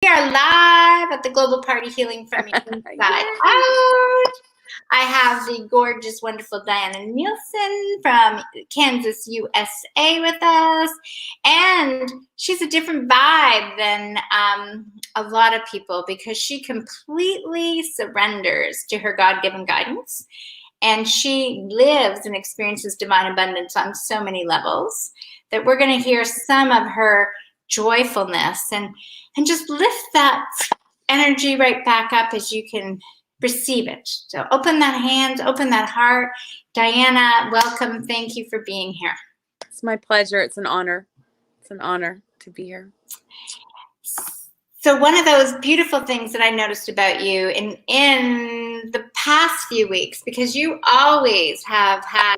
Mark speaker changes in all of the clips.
Speaker 1: We are live at the Global Party Healing from Your Inside Out. I have the gorgeous, wonderful Diana Nielsen from Kansas, USA with us. And she's a different vibe than a lot of people because she completely surrenders to her God-given guidance. And she lives and experiences divine abundance on so many levels that we're going to hear some of her joyfulness and just lift that energy right back up as you can receive it. So open that hand, open that heart. Diana, welcome. Thank you for being here.
Speaker 2: It's my pleasure. It's an honor. It's an honor to be here.
Speaker 1: So one of those beautiful things that I noticed about you in the past few weeks, because you always have had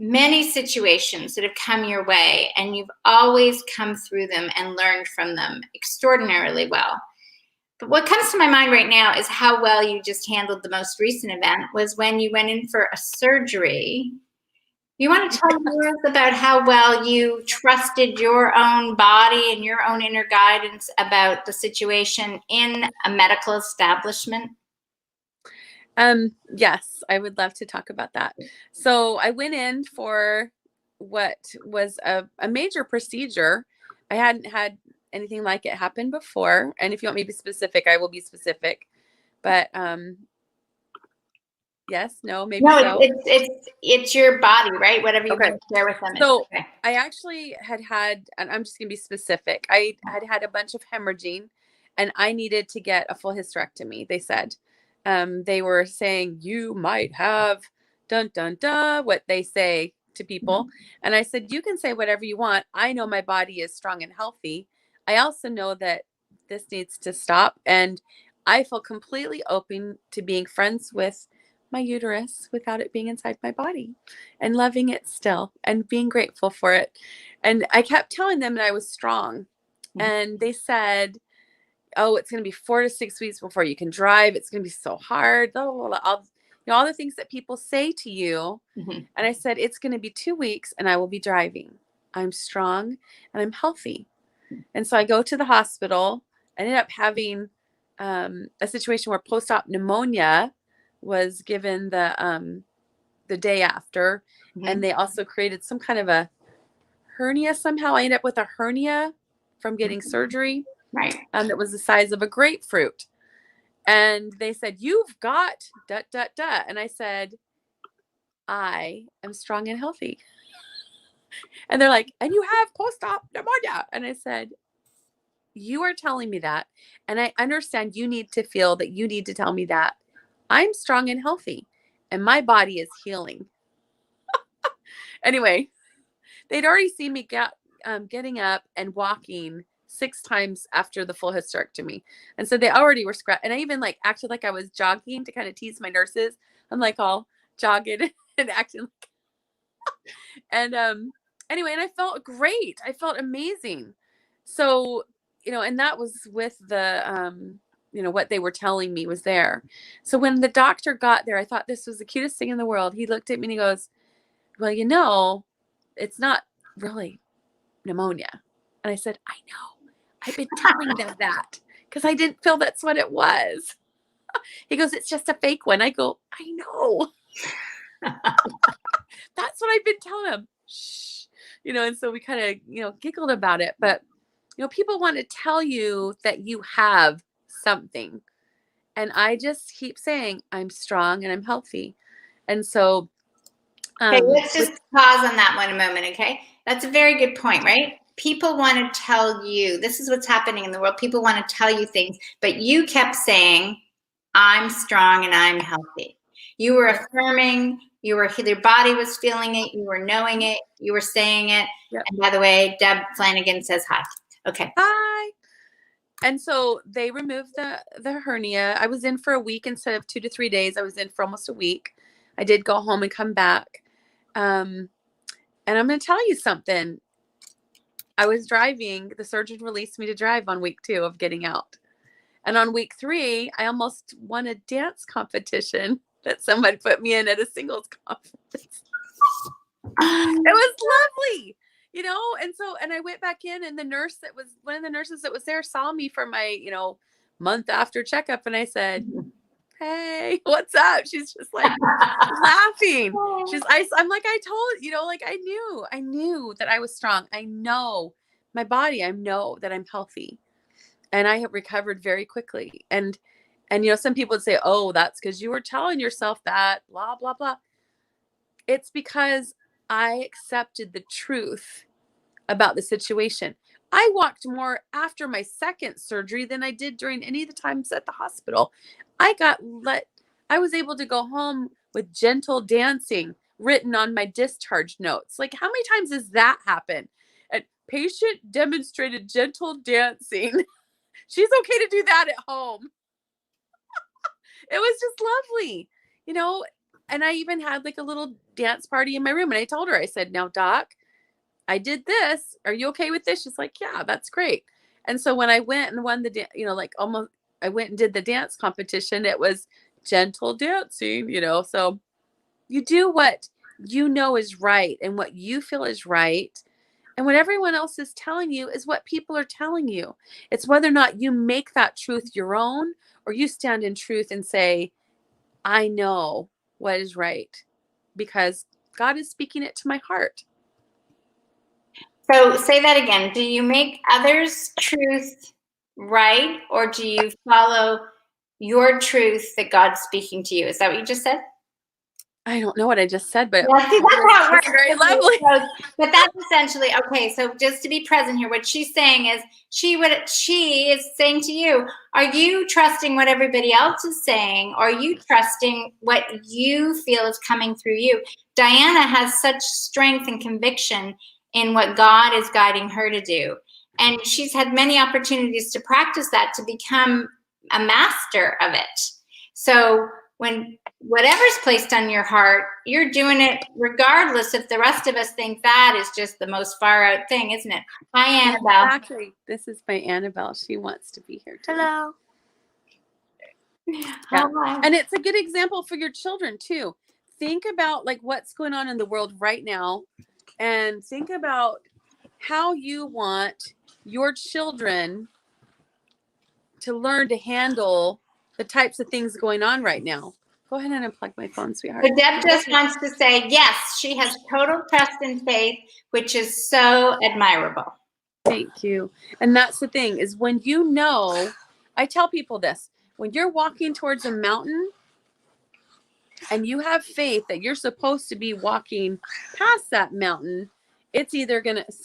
Speaker 1: many situations that have come your way and you've always come through them and learned from them extraordinarily well. But what comes to my mind right now is how well you just handled the most recent event was when you went in for a surgery. You want to tell us about how well you trusted your own body and your own inner guidance about the situation in a medical establishment?
Speaker 2: Yes, I would love to talk about that. So I went in for what was a major procedure. I hadn't had anything like it happen before. And if you want me to be specific, I will be specific. But yes, no, maybe so.
Speaker 1: It's your body, right? Whatever you want to share with them.
Speaker 2: So I actually had, and I'm just going to be specific. I had a bunch of hemorrhaging and I needed to get a full hysterectomy, they said. They were saying, you might have dun, dun, dun, what they say to people. And I said, you can say whatever you want. I know my body is strong and healthy. I also know that this needs to stop. And I feel completely open to being friends with my uterus without it being inside my body and loving it still and being grateful for it. And I kept telling them that I was strong. And they said, oh, it's going to be 4 to 6 weeks before you can drive. It's going to be so hard. All the things that people say to you. And I said, it's going to be 2 weeks and I will be driving. I'm strong and I'm healthy. And so I go to the hospital. I ended up having a situation where post-op pneumonia was given the day after. And they also created some kind of a hernia somehow. I ended up with a hernia from getting surgery.
Speaker 1: Right.
Speaker 2: That was the size of a grapefruit. And they said, you've got ... And I said, I am strong and healthy. And they're like, and you have post-op pneumonia. And I said, you are telling me that. And I understand you need to feel that you need to tell me that. I'm strong and healthy and my body is healing. Anyway, they'd already seen me getting up and walking 6 times after the full hysterectomy. And so they already were and I even acted like I was jogging to kind of tease my nurses. I'm all jogging and acting like and anyway, and I felt great. I felt amazing. So, and that was with the what they were telling me was there. So when the doctor got there, I thought this was the cutest thing in the world. He looked at me and he goes, well, it's not really pneumonia. And I said, I know. I've been telling them that because I didn't feel that's what it was. He goes, it's just a fake one. I go, I know. That's what I've been telling him. Shh. And so we kind of, giggled about it. But, people want to tell you that you have something. And I just keep saying, I'm strong and I'm healthy. And so.
Speaker 1: Okay, let's just pause on that one a moment, okay? That's a very good point, right? People want to tell you, this is what's happening in the world. People want to tell you things, but you kept saying, I'm strong and I'm healthy. You were affirming, your body was feeling it, you were knowing it, you were saying it. Yep. And by the way, Deb Flanagan says hi. Okay.
Speaker 2: Hi. And so they removed the hernia. I was in for a week instead of 2 to 3 days. I was in for almost a week. I did go home and come back. And I'm going to tell you something. I was driving. The surgeon released me to drive on week 2 of getting out. And on week 3, I almost won a dance competition that somebody put me in at a singles conference. It was lovely And I went back in, and one of the nurses that was there saw me for my, month after checkup. And I said, hey, what's up? She's just like laughing. I'm like, I told, like I knew that I was strong. I know my body. I know that I'm healthy, and I have recovered very quickly. And some people would say, oh, that's because you were telling yourself that, blah, blah, blah. It's because I accepted the truth about the situation. I walked more after my second surgery than I did during any of the times at the hospital. I was able to go home with gentle dancing written on my discharge notes. Like, how many times does that happen? A patient demonstrated gentle dancing. She's okay to do that at home. It was just lovely, and I even had like a little dance party in my room. And I told her, I said, now, Doc, I did this. Are you okay with this? She's like, yeah, that's great. And so when I went and won I went and did the dance competition, it was gentle dancing, so you do what you know is right and what you feel is right. And what everyone else is telling you is what people are telling you. It's whether or not you make that truth your own, or you stand in truth and say, I know what is right because God is speaking it to my heart.
Speaker 1: So say that again. Do you make others' truth right, or do you follow your truth that God's speaking to you? Is that what you just said?
Speaker 2: I don't know what I just said, but
Speaker 1: yeah, see, that's how it works.
Speaker 2: Very lovely.
Speaker 1: But that's essentially okay. So just to be present here, what she's saying is she is saying to you, are you trusting what everybody else is saying, or are you trusting what you feel is coming through you? Diana has such strength and conviction in what God is guiding her to do, and she's had many opportunities to practice that to become a master of it. So when whatever's placed on your heart, you're doing it regardless if the rest of us think that is just the most far out thing, isn't it? Hi, Annabelle.
Speaker 2: Exactly. This is my Annabelle. She wants to be here too.
Speaker 3: Hello.
Speaker 2: Yeah.
Speaker 1: Hi.
Speaker 2: And it's a good example for your children too. Think about like what's going on in the world right now, and think about how you want your children to learn to handle the types of things going on right now. Go ahead and unplug my phone, sweetheart.
Speaker 1: So Deb just wants to say, yes, she has total trust and faith, which is so admirable.
Speaker 2: Thank you. And that's the thing is when I tell people this, when you're walking towards a mountain and you have faith that you're supposed to be walking past that mountain, it's either this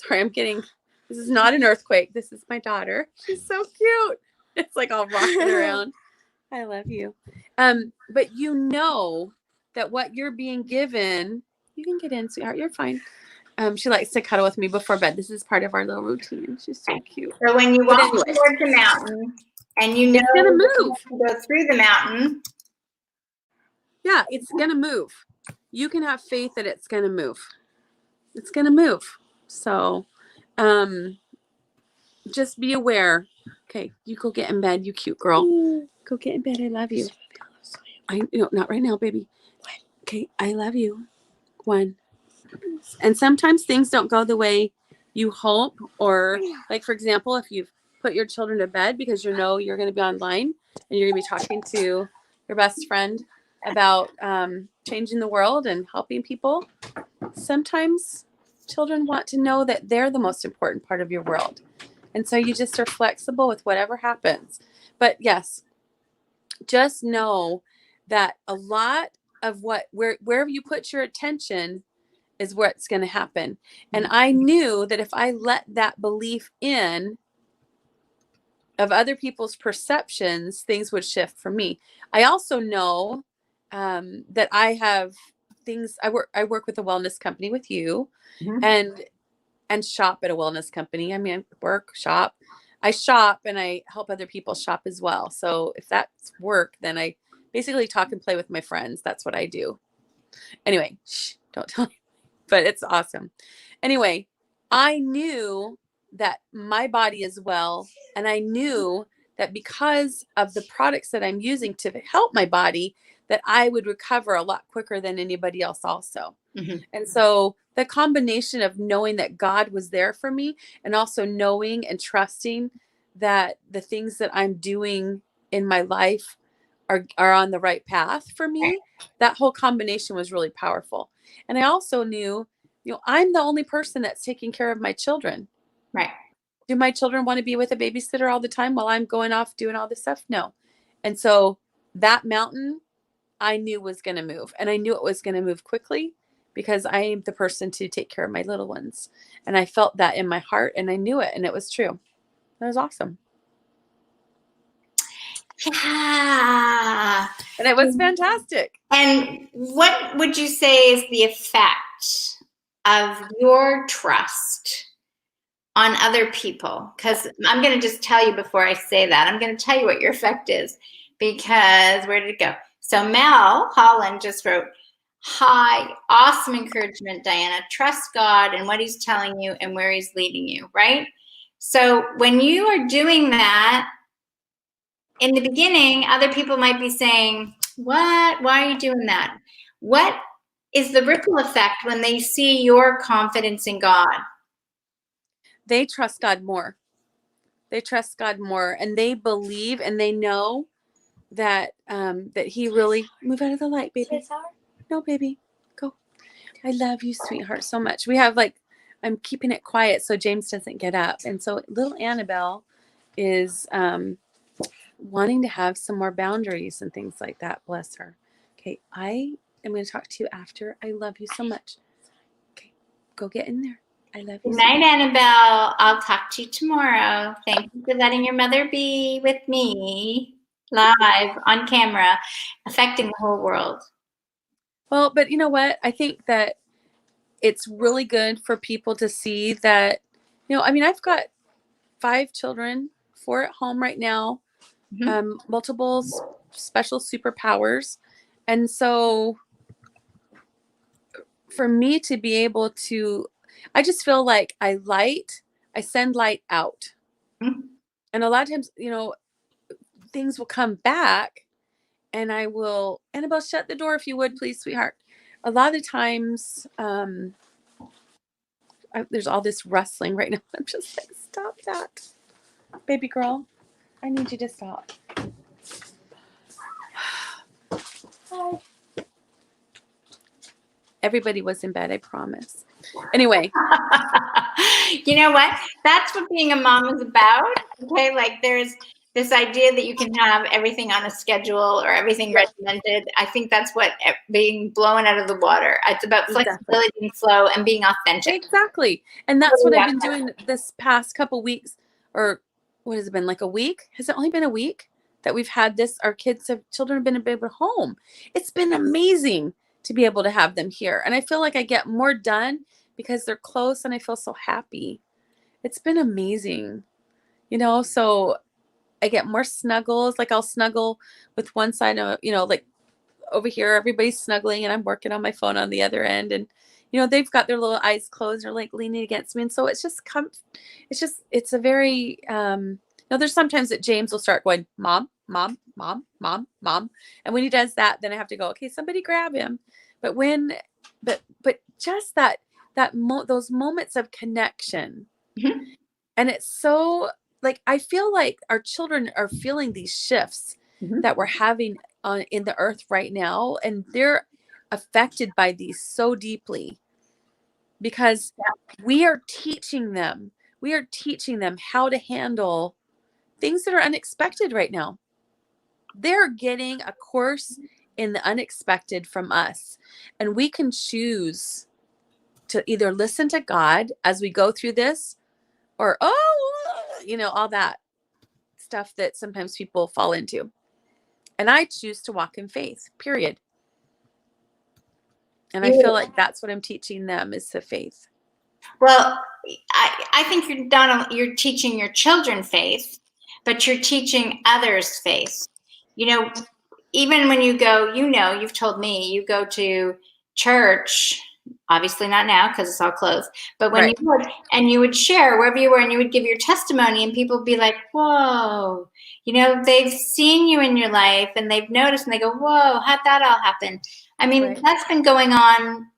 Speaker 2: is not an earthquake. This is my daughter. She's so cute. It's like all rocking around. I love you. But you know that what you're being given, you can get in, sweetheart. You're fine. She likes to cuddle with me before bed. This is part of our little routine. She's so cute.
Speaker 1: So when you walk towards the mountain and you know
Speaker 2: it's gonna move.
Speaker 1: You go through the mountain.
Speaker 2: Yeah, it's gonna move. You can have faith that it's gonna move. It's gonna move. So just be aware. Okay, you go get in bed, you cute girl. Go get in bed. I love you. Not right now, baby. Okay, I love you. One. And sometimes things don't go the way you hope, or like, for example, if you've put your children to bed because you're going to be online and you're going to be talking to your best friend about changing the world and helping people. Sometimes children want to know that they're the most important part of your world. And so you just are flexible with whatever happens. But yes, just know that a lot of wherever you put your attention is what's going to happen. And I knew that if I let that belief in of other people's perceptions, things would shift for me. I also know that I have things. I work with a wellness company with you, and shop at a wellness company. I mean, I shop and I help other people shop as well. So if that's work, then I basically talk and play with my friends. That's what I do. Anyway, don't tell me, but it's awesome. Anyway, I knew that my body is well, and I knew that because of the products that I'm using to help my body, that I would recover a lot quicker than anybody else also.
Speaker 1: Mm-hmm.
Speaker 2: And so the combination of knowing that God was there for me, and also knowing and trusting that the things that I'm doing in my life are on the right path for me, that whole combination was really powerful. And I also knew, I'm the only person that's taking care of my children.
Speaker 1: Right.
Speaker 2: Do my children want to be with a babysitter all the time while I'm going off doing all this stuff? No. And so that mountain I knew was going to move, and I knew it was going to move quickly because I am the person to take care of my little ones. And I felt that in my heart, and I knew it, and it was true. It was awesome.
Speaker 1: Yeah.
Speaker 2: And it was fantastic.
Speaker 1: And what would you say is the effect of your trust on other people? Because I'm going to just tell you before I say that, I'm going to tell you what your effect is, because where did it go? So Mel Holland just wrote, "Hi, awesome encouragement, Diana. Trust God and what he's telling you and where he's leading you," right? So when you are doing that, in the beginning, other people might be saying, "What? Why are you doing that?" What is the ripple effect when they see your confidence in God?
Speaker 2: They trust God more. They trust God more, and they believe, and they know that that he really, move out of the light, baby. No, baby, go. I love you, sweetheart, so much. We have I'm keeping it quiet so James doesn't get up. And so little Annabelle is wanting to have some more boundaries and things like that. Bless her. Okay, I am going to talk to you after. I love you so much. Okay, go get in there. I love you.
Speaker 1: Good night, Annabelle. I'll talk to you tomorrow. Thank you for letting your mother be with me live on camera, affecting the whole world.
Speaker 2: Well, but you know what? I think that it's really good for people to see that, I've got 5 children, 4 at home right now, multiple special superpowers. And so for me to be able to, I just feel like I send light out.
Speaker 1: Mm-hmm.
Speaker 2: And a lot of times, things will come back, and I will, Annabelle, shut the door if you would, please, sweetheart. A lot of the times, there's all this rustling right now. I'm just like, stop that. Baby girl, I need you to stop. Hi. Everybody was in bed, I promise. Anyway.
Speaker 1: You know what? That's what being a mom is about. Okay, like there's this idea that you can have everything on a schedule or everything regimented. I think that's what being blown out of the water. It's about flexibility and flow and being authentic.
Speaker 2: Exactly. And that's what I've been doing this past couple weeks, or what has it been, like a week? Has it only been a week that we've had this? Our children have been able to home. It's been amazing to be able to have them here. And I feel like I get more done because they're close, and I feel so happy. It's been amazing, so I get more snuggles. Like I'll snuggle with one side of, like over here, everybody's snuggling, and I'm working on my phone on the other end. And, they've got their little eyes closed or like leaning against me. And so it's a very, there's sometimes that James will start going, mom, mom, mom, mom, mom. And when he does that, then I have to go, okay, somebody grab him. But but just those moments of connection.
Speaker 1: Mm-hmm.
Speaker 2: And it's so, like, I feel like our children are feeling these shifts that we're having in the earth right now. And they're affected by these so deeply because we are teaching them how to handle things that are unexpected right now. They're getting a course in the unexpected from us. And we can choose to either listen to God as we go through this, or, all that stuff that sometimes people fall into. And I choose to walk in faith, period. And I feel like that's what I'm teaching them, is the faith.
Speaker 1: Well, I think you're teaching your children faith, but you're teaching others faith. Even when you go, you've told me you go to church, obviously not now because it's all closed, but when you would, and you would share wherever you were, and you would give your testimony, and people would be like, whoa, they've seen you in your life and they've noticed and they go, whoa, how'd that all happen? I mean,
Speaker 2: Right.
Speaker 1: that's been going on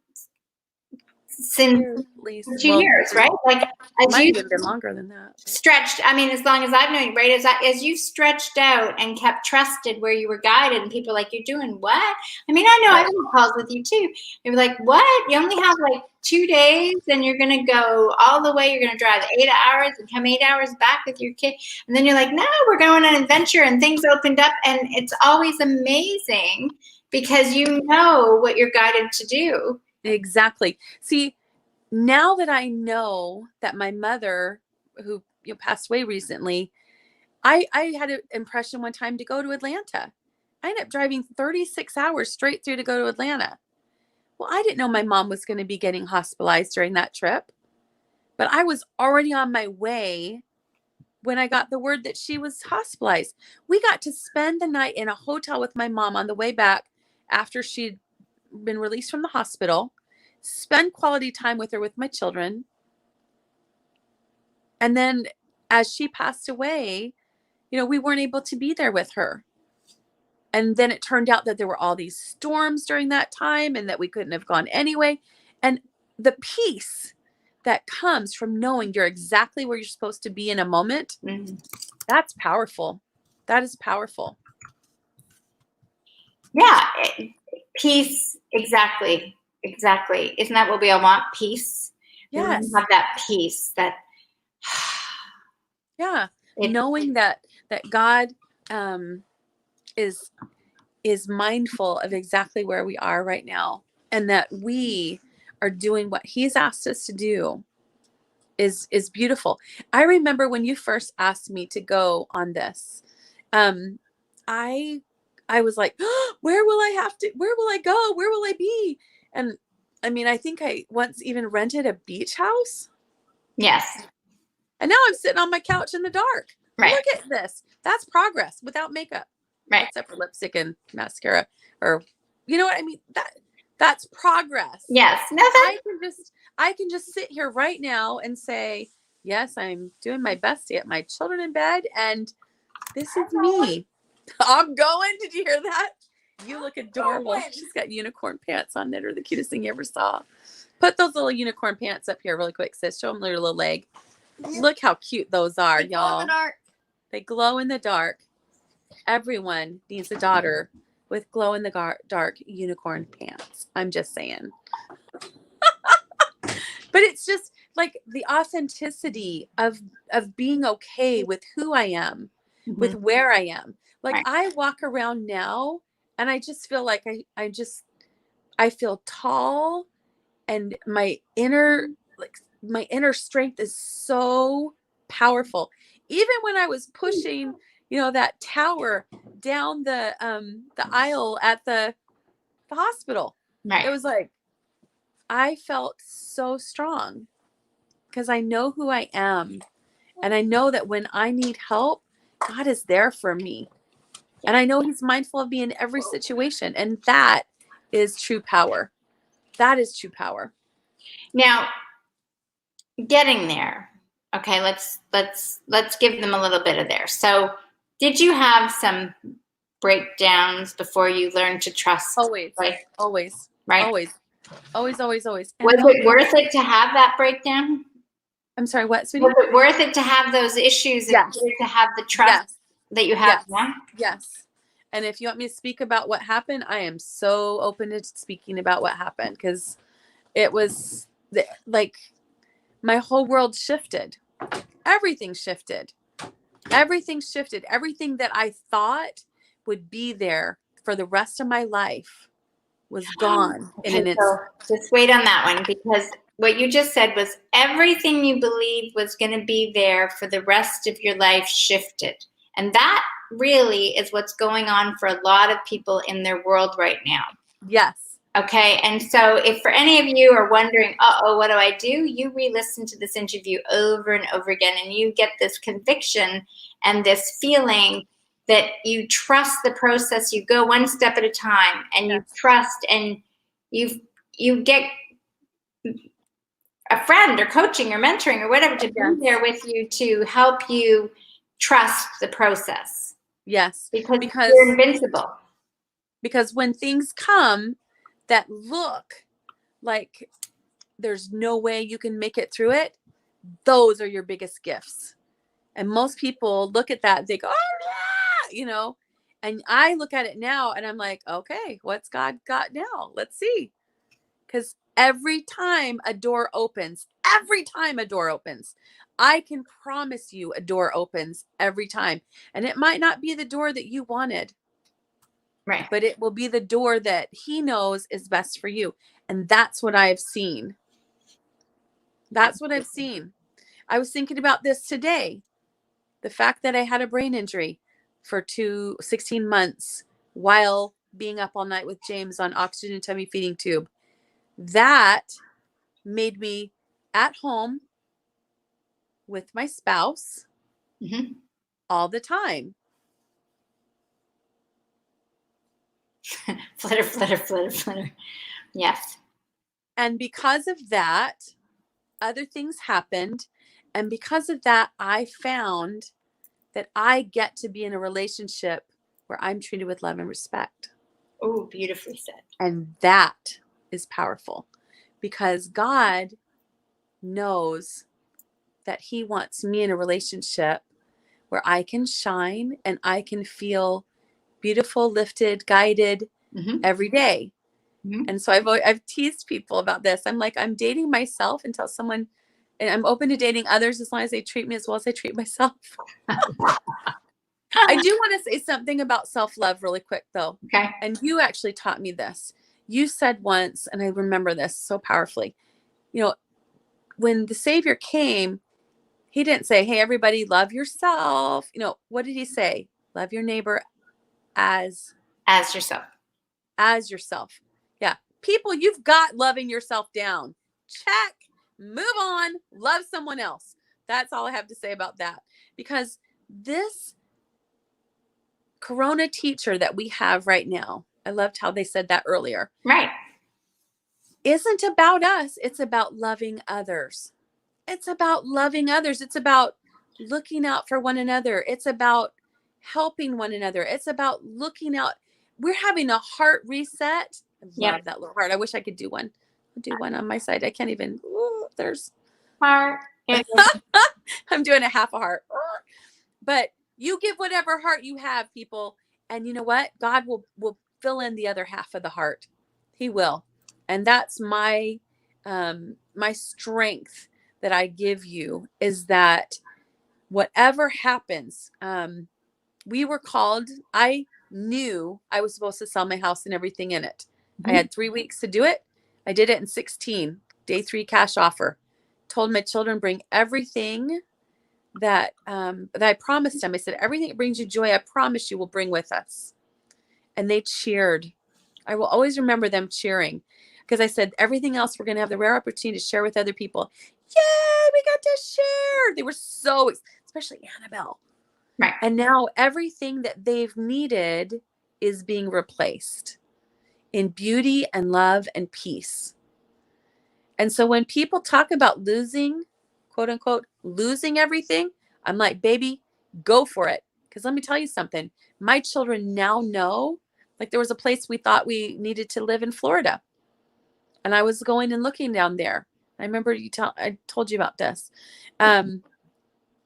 Speaker 1: since
Speaker 2: Years, at least.
Speaker 1: 2 years, right? Like as
Speaker 2: Might
Speaker 1: you
Speaker 2: have been longer than that.
Speaker 1: stretched, I mean, as long as I've known you, right? As you stretched out and kept trusted where you were guided, and people are like, you're doing what? I mean, I know I've had calls with you too. You're like, what? You only have like 2 days and you're going to go all the way. You're going to drive 8 hours and come 8 hours back with your kid. And then you're like, no, we're going on an adventure, and things opened up. And it's always amazing because you know what you're guided to do.
Speaker 2: Exactly. See, now that I know that my mother, who passed away recently, I had an impression one time to go to Atlanta. I ended up driving 36 hours straight through to go to Atlanta. Well, I didn't know my mom was going to be getting hospitalized during that trip, but I was already on my way when I got the word that she was hospitalized. We got to spend the night in a hotel with my mom on the way back after she'd been released from the hospital, spend quality time with her with my children. And then as she passed away, we weren't able to be there with her. And then it turned out that there were all these storms during that time and that we couldn't have gone anyway. And the peace that comes from knowing you're exactly where you're supposed to be in a moment, that's powerful. That is powerful.
Speaker 1: Yeah. Peace. Exactly. Isn't that what we all want? Peace.
Speaker 2: Yes.
Speaker 1: Have that peace that.
Speaker 2: Yeah. Knowing that God is mindful of exactly where we are right now, and that we are doing what he's asked us to do is beautiful. I remember when you first asked me to go on this, I was like, oh, where will I go? Where will I be? And I mean, I think I once even rented a beach house.
Speaker 1: Yes.
Speaker 2: And now I'm sitting on my couch in the dark.
Speaker 1: Right.
Speaker 2: Look at this. That's progress without makeup.
Speaker 1: Right.
Speaker 2: Except for lipstick and mascara, or you know what I mean? That's progress.
Speaker 1: Yes. No,
Speaker 2: I can just sit here right now and say, yes, I'm doing my best to get my children in bed, and this is me. I'm going. Did you hear that? You look adorable. She's got unicorn pants on that are the cutest thing you ever saw. Put those little unicorn pants up here really quick, sis. Show them their little leg. Look how cute those are, y'all. They glow in the dark. Everyone needs a daughter with glow in the dark unicorn pants. I'm just saying. But it's just like the authenticity of being okay with who I am, with where I am. Like I walk around now and I just feel like I feel tall, and my inner strength is so powerful. Even when I was pushing, that tower down the aisle at the hospital, it was like I felt so strong because I know who I am, and I know that when I need help, God is there for me, and I know He's mindful of me in every situation, and that is true power. That is true power.
Speaker 1: Now, getting there. Okay, let's give them a little bit of there. So, did you have some breakdowns before you learned to trust?
Speaker 2: Always.
Speaker 1: Right?
Speaker 2: Always.
Speaker 1: Right?
Speaker 2: Always. Always.
Speaker 1: Was it worth it to have that breakdown?
Speaker 2: I'm sorry, what, sweetie?
Speaker 1: Was it worth it to have those issues and to have the trust that you have now?
Speaker 2: Yes. And if you want me to speak about what happened, I am so open to speaking about what happened, because it was like my whole world shifted. Everything shifted. Everything that I thought would be there for the rest of my life was gone in an instant.
Speaker 1: So just wait on that one, because what you just said was everything you believed was going to be there for the rest of your life shifted. And that really is what's going on for a lot of people in their world right now.
Speaker 2: Yes.
Speaker 1: Okay. And so if for any of you are wondering, what do I do? You re-listen to this interview over and over again, and you get this conviction and this feeling that you trust the process. You go one step at a time, and you trust, and you get a friend or coaching or mentoring or whatever to be there with you to help you trust the process.
Speaker 2: Yes.
Speaker 1: Because
Speaker 2: Because
Speaker 1: you're invincible.
Speaker 2: when things come that look like there's no way you can make it through it, those are your biggest gifts. And most people look at that and think, oh, yeah, and I look at it now and I'm like, okay, what's God got now? Let's see. Because every time a door opens, I can promise you a door opens every time. And it might not be the door that you wanted.
Speaker 1: Right.
Speaker 2: But it will be the door that he knows is best for you. And that's what I've seen. That's what I've seen. I was thinking about this today. The fact that I had a brain injury for 16 months while being up all night with James on oxygen tummy feeding tube, that made me at home with my spouse all the time.
Speaker 1: Flutter, flutter, flutter, flutter. Yes.
Speaker 2: And because of that, other things happened. And because of that, I found that I get to be in a relationship where I'm treated with love and respect.
Speaker 1: Oh, beautifully said.
Speaker 2: And that is powerful because God knows that he wants me in a relationship where I can shine and I can feel beautiful, lifted, guided every day. And so I've teased people about this. I'm like, I'm dating myself until someone, and I'm open to dating others as long as they treat me as well as I treat myself. I do want to say something about self-love really quick though.
Speaker 1: Okay.
Speaker 2: And you actually taught me this. You said once, and I remember this so powerfully, when the Savior came, he didn't say, hey, everybody, love yourself. What did he say? Love your neighbor as
Speaker 1: yourself.
Speaker 2: As yourself. Yeah. People, you've got loving yourself down. Check. Move on. Love someone else. That's all I have to say about that. Because this Corona teacher that we have right now, I loved how they said that earlier.
Speaker 1: Right.
Speaker 2: Isn't about us. It's about loving others. It's about loving others. It's about looking out for one another. It's about helping one another. It's about looking out. We're having a heart reset. I love that little heart. I wish I could do one. I'll do one on my side. I can't even. Ooh, there's
Speaker 1: heart.
Speaker 2: I'm doing a half a heart. But you give whatever heart you have, people. And you know what? God will fill in the other half of the heart. He will. And that's my strength that I give you is that whatever happens, we were called. I knew I was supposed to sell my house and everything in it. I had 3 weeks to do it. I did it in 16, day 3 cash offer. Told my children, bring everything that I promised them. I said, everything that brings you joy, I promise you will bring with us. And they cheered. I will always remember them cheering because I said, everything else we're going to have the rare opportunity to share with other people. Yay, we got to share. They were so, especially Annabelle.
Speaker 1: Right.
Speaker 2: And now everything that they've needed is being replaced in beauty and love and peace. And so when people talk about losing, quote unquote, losing everything, I'm like, baby, go for it. Because let me tell you something. My children now know, like there was a place we thought we needed to live in Florida. And I was going and looking down there. I remember I told you about this. A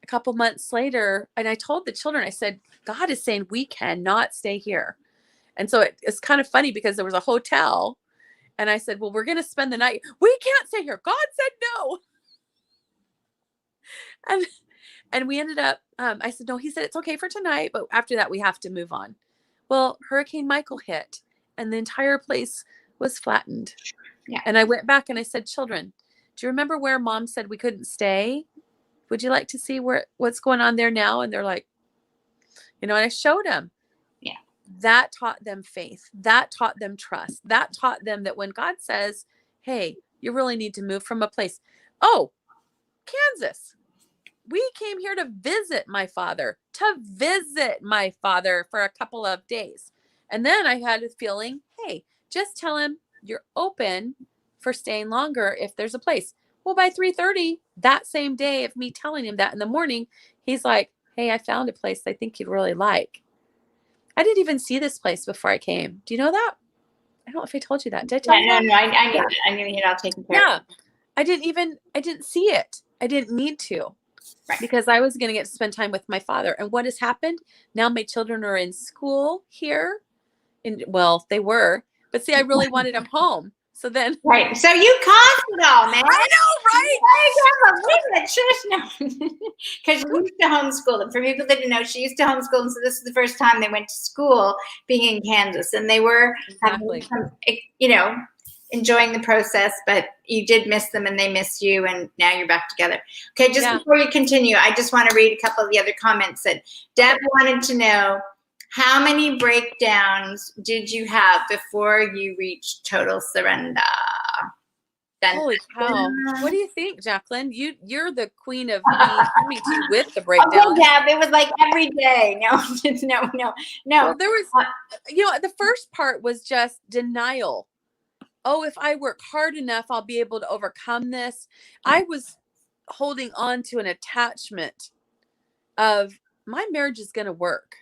Speaker 2: couple months later, and I told the children, I said, God is saying we cannot stay here. And so it's kind of funny because there was a hotel and I said, well, we're going to spend the night. We can't stay here. God said no. And we ended up, I said, no, he said, it's okay for tonight. But after that, we have to move on. Well, Hurricane Michael hit and the entire place was flattened.
Speaker 1: Yeah.
Speaker 2: And I went back and I said, children, do you remember where mom said we couldn't stay? Would you like to see what's going on there now? And they're like, and I showed them.
Speaker 1: Yeah.
Speaker 2: That taught them faith. That taught them trust. That taught them that when God says, hey, you really need to move from a place. Oh, Kansas. We came here to visit my father for a couple of days. And then I had a feeling, hey, just tell him you're open for staying longer if there's a place. Well, by 3:30 that same day of me telling him that in the morning, he's like, hey, I found a place I think you'd really like. I didn't even see this place before I came. Do you know that? I don't know if I told you that. Did I tell
Speaker 1: Yeah,
Speaker 2: you
Speaker 1: no,
Speaker 2: that?
Speaker 1: no, I knew
Speaker 2: Yeah.
Speaker 1: that. I knew it all taken care of.
Speaker 2: Yeah. I didn't see it. I didn't need to
Speaker 1: Right.
Speaker 2: because I was going to get to spend time with my father. And what has happened? Now my children are in school here. Well, they were, but see, I really wanted them home. So then.
Speaker 1: Right. So you caused it all, man.
Speaker 2: I know, right?
Speaker 1: Wait a minute, shush, no. Because she used to homeschool them. For people that didn't know, she used to homeschool them. So this is the first time they went to school being in Kansas. And they were having some, enjoying the process, but you did miss them and they miss you, and now you're back together. Okay, just before you continue, I just want to read a couple of the other comments that Deb wanted to know. How many breakdowns did you have before you reached total surrender?
Speaker 2: Holy cow. What do you think, Jacqueline? You're the queen of me coming to you with the breakdown.
Speaker 1: Okay, Deb, it was like every day. No.
Speaker 2: Well, there was, the first part was just denial. Oh, if I work hard enough, I'll be able to overcome this. I was holding on to an attachment of my marriage is going to work.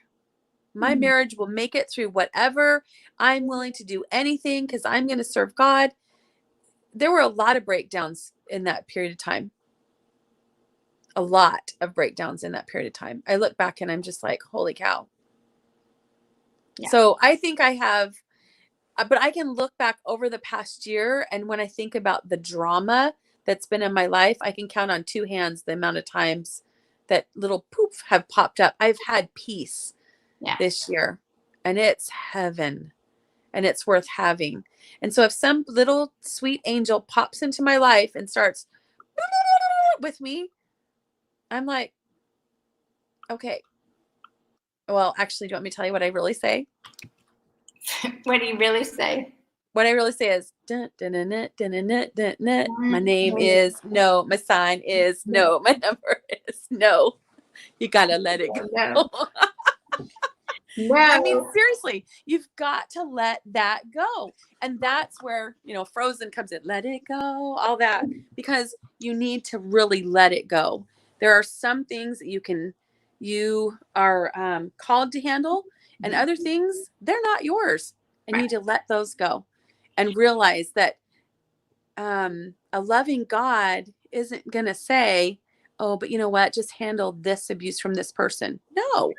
Speaker 2: My marriage will make it through whatever. I'm willing to do anything because I'm going to serve God. There were a lot of breakdowns in that period of time. A lot of breakdowns in that period of time. I look back and I'm just like, holy cow. Yeah. So I think I have, but I can look back over the past year. And when I think about the drama that's been in my life, I can count on two hands the amount of times that little poof have popped up. I've had peace this year, and it's heaven, and it's worth having. And so if some little sweet angel pops into my life and starts with me, I'm like, okay. Well, actually, do you want me to tell you what I really say?
Speaker 1: What do you really say?
Speaker 2: What I really say is, dun, dun, dun, dun, dun, dun, dun, dun. My name is no, my sign is no, my number is no. You gotta let it go. No. I mean, seriously, you've got to let that go. And that's where, Frozen comes in. Let it go, all that, because you need to really let it go. There are some things that you are called to handle, and other things, they're not yours. And you need to let those go and realize that a loving God isn't going to say, oh, but you know what? Just handle this abuse from this person. No.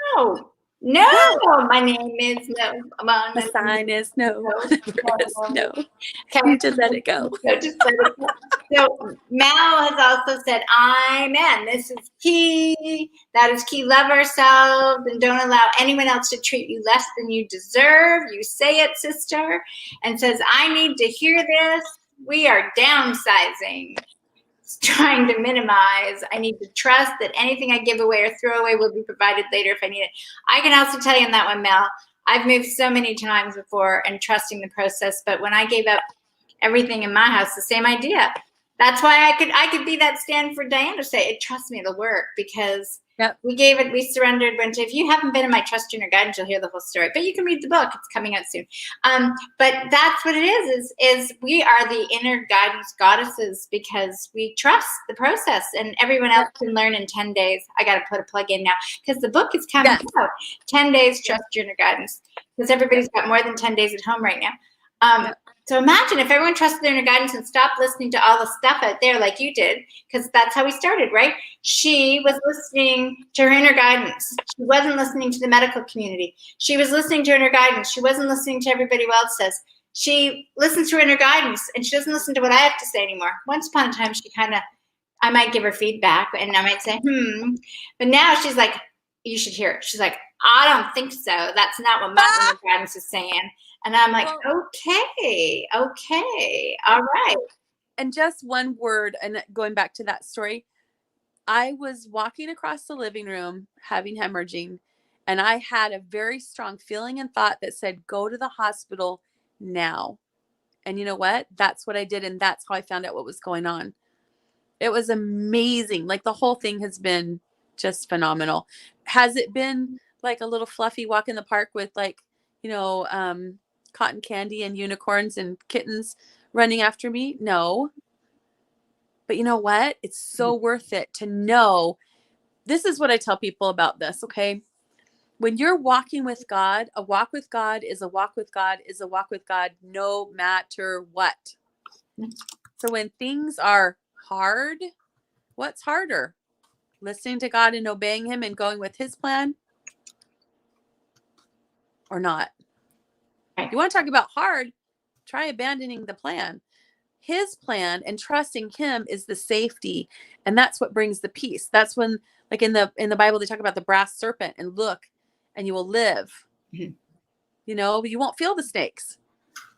Speaker 1: No, my name is no.
Speaker 2: My sign is no. No. Okay. You just let it go.
Speaker 1: Just let it go. So Mal has also said, amen. This is key. That is key. Love ourselves and don't allow anyone else to treat you less than you deserve. You say it, sister. And says, I need to hear this. We are downsizing. Trying to minimize. I need to trust that anything I give away or throw away will be provided later if I need it. I can also tell you on that one, Mel, I've moved so many times before and trusting the process, but when I gave up everything in my house, the same idea. That's why I could be that stand for Diane to say, trust me, it'll work, because we surrendered. If you haven't been in my Trust in Your Guidance, you'll hear the whole story, but you can read the book. It's coming out soon. But that's what it is we are the inner guidance goddesses because we trust the process, and everyone else can learn in 10 days. I got to put a plug in now because the book is coming out. 10 days, Trust Your Inner Guidance, because everybody's got more than 10 days at home right now. So imagine if everyone trusted their inner guidance and stopped listening to all the stuff out there like you did, because that's how we started, right? She was listening to her inner guidance. She wasn't listening to the medical community. She was listening to her inner guidance. She wasn't listening to everybody else says. She listens to her inner guidance, and she doesn't listen to what I have to say anymore. Once upon a time, I might give her feedback, and I might say, But now she's like, you should hear it. She's like, I don't think so. That's not what my inner guidance is saying. And I'm like, okay, all right.
Speaker 2: And just one word, and going back to that story, I was walking across the living room having hemorrhaging, and I had a very strong feeling and thought that said, go to the hospital now. And you know what? That's what I did, and that's how I found out what was going on. It was amazing. Like, the whole thing has been just phenomenal. Has it been like a little fluffy walk in the park with cotton candy and unicorns and kittens running after me? No. But you know what? It's so worth it to know. This is what I tell people about this, okay? when you're walking with God, a walk with God is a walk with God is a walk with God, no matter what. So when things are hard, what's harder? Listening to God and obeying him and going with his plan or not? You want to talk about hard? Try abandoning the plan. His plan and trusting him is the safety. And that's what brings the peace. That's when, like in the Bible, they talk about the brass serpent and look, and you will live.
Speaker 1: Mhm.
Speaker 2: You know, you won't feel the snakes.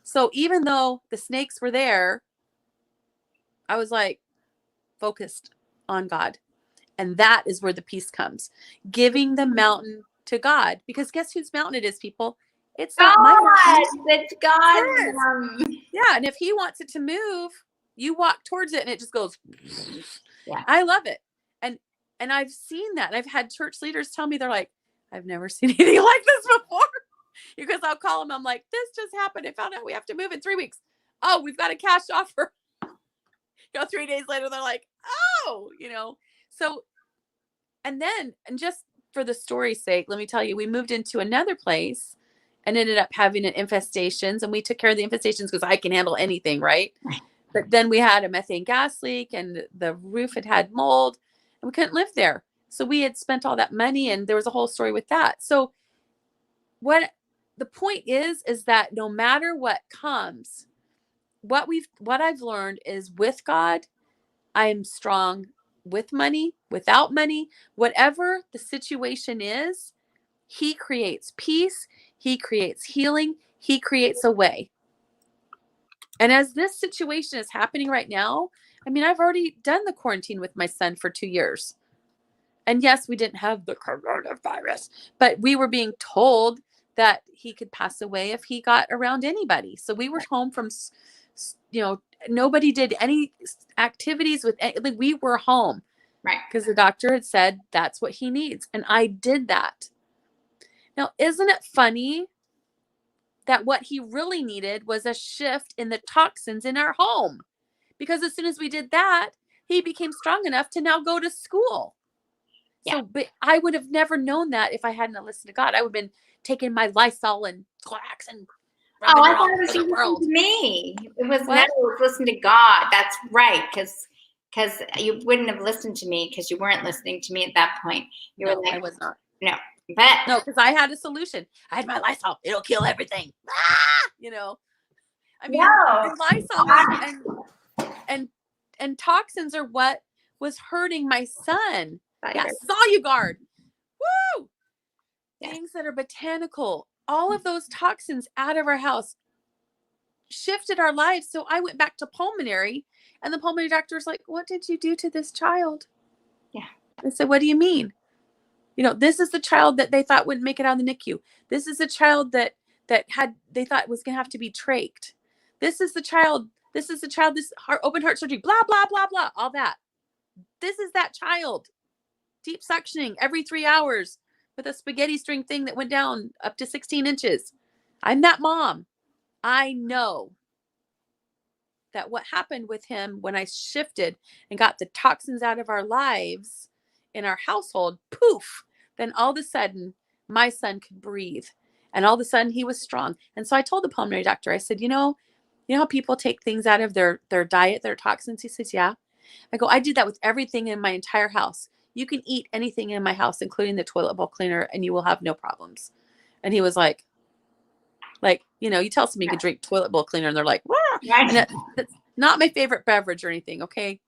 Speaker 2: So even though the snakes were there, I was like focused on God. And that is where the peace comes. Giving the mountain to God. Because guess whose mountain it is, people? It's not my mountain.
Speaker 1: It's God.
Speaker 2: Yeah. And if he wants it to move, you walk towards it and it just goes.
Speaker 1: Yeah.
Speaker 2: I love it. And I've seen that. And I've had church leaders tell me, they're like, I've never seen anything like this before. Because I'll call them. I'm like, this just happened. I found out we have to move in 3 weeks. Oh, we've got a cash offer. 3 days later, they're like, oh, so, and just for the story's sake, let me tell you, we moved into another place and ended up having an infestations, and we took care of the infestations because I can handle anything, right? But then we had a methane gas leak and the roof had mold and we couldn't live there. So we had spent all that money and there was a whole story with that. So what the point is that no matter what comes, what I've learned is with God, I am strong with money, without money, whatever the situation is, he creates peace. He creates healing. He creates a way. And as this situation is happening right now, I mean, I've already done the quarantine with my son for 2 years. And yes, we didn't have the coronavirus, but we were being told that he could pass away if he got around anybody. So we were home from, nobody did any activities with, like, we were home.
Speaker 1: Right.
Speaker 2: Because the doctor had said that's what he needs. And I did that. Now, isn't it funny that what he really needed was a shift in the toxins in our home? Because as soon as we did that, he became strong enough to now go to school. Yeah. So, but I would have never known that if I hadn't listened to God. I would have been taking my Lysol and Clorox and
Speaker 1: I thought it was listening to me. It was never listen to God. That's right, because you wouldn't have listened to me because you weren't listening to me at that point. You were like,
Speaker 2: I was not.
Speaker 1: No,
Speaker 2: because I had a solution. I had my Lysol. It'll kill everything. I mean, Lysol and toxins are what was hurting my son. Yeah, Soluguard. Woo! Yes. Things that are botanical. All of those toxins out of our house shifted our lives. So I went back to pulmonary, and the pulmonary doctor was like, "What did you do to this child?"
Speaker 1: Yeah.
Speaker 2: I said, "What do you mean?" This is the child that they thought wouldn't make it out of the NICU. This is a child that they thought was going to have to be trached. This is the child, this open heart surgery, blah, blah, blah, blah, all that. This is that child. Deep suctioning every 3 hours with a spaghetti string thing that went down up to 16 inches. I'm that mom. I know that what happened with him when I shifted and got the toxins out of our lives in our household, poof, then all of a sudden my son could breathe, and all of a sudden he was strong. And so I told the pulmonary doctor, I said, you know how people take things out of their diet, their toxins? He says, yeah. I go, I did that with everything in my entire house. You can eat anything in my house, including the toilet bowl cleaner, and you will have no problems. And he was like, you tell somebody you can drink toilet bowl cleaner and they're like, wah! And that's not my favorite beverage or anything. Okay.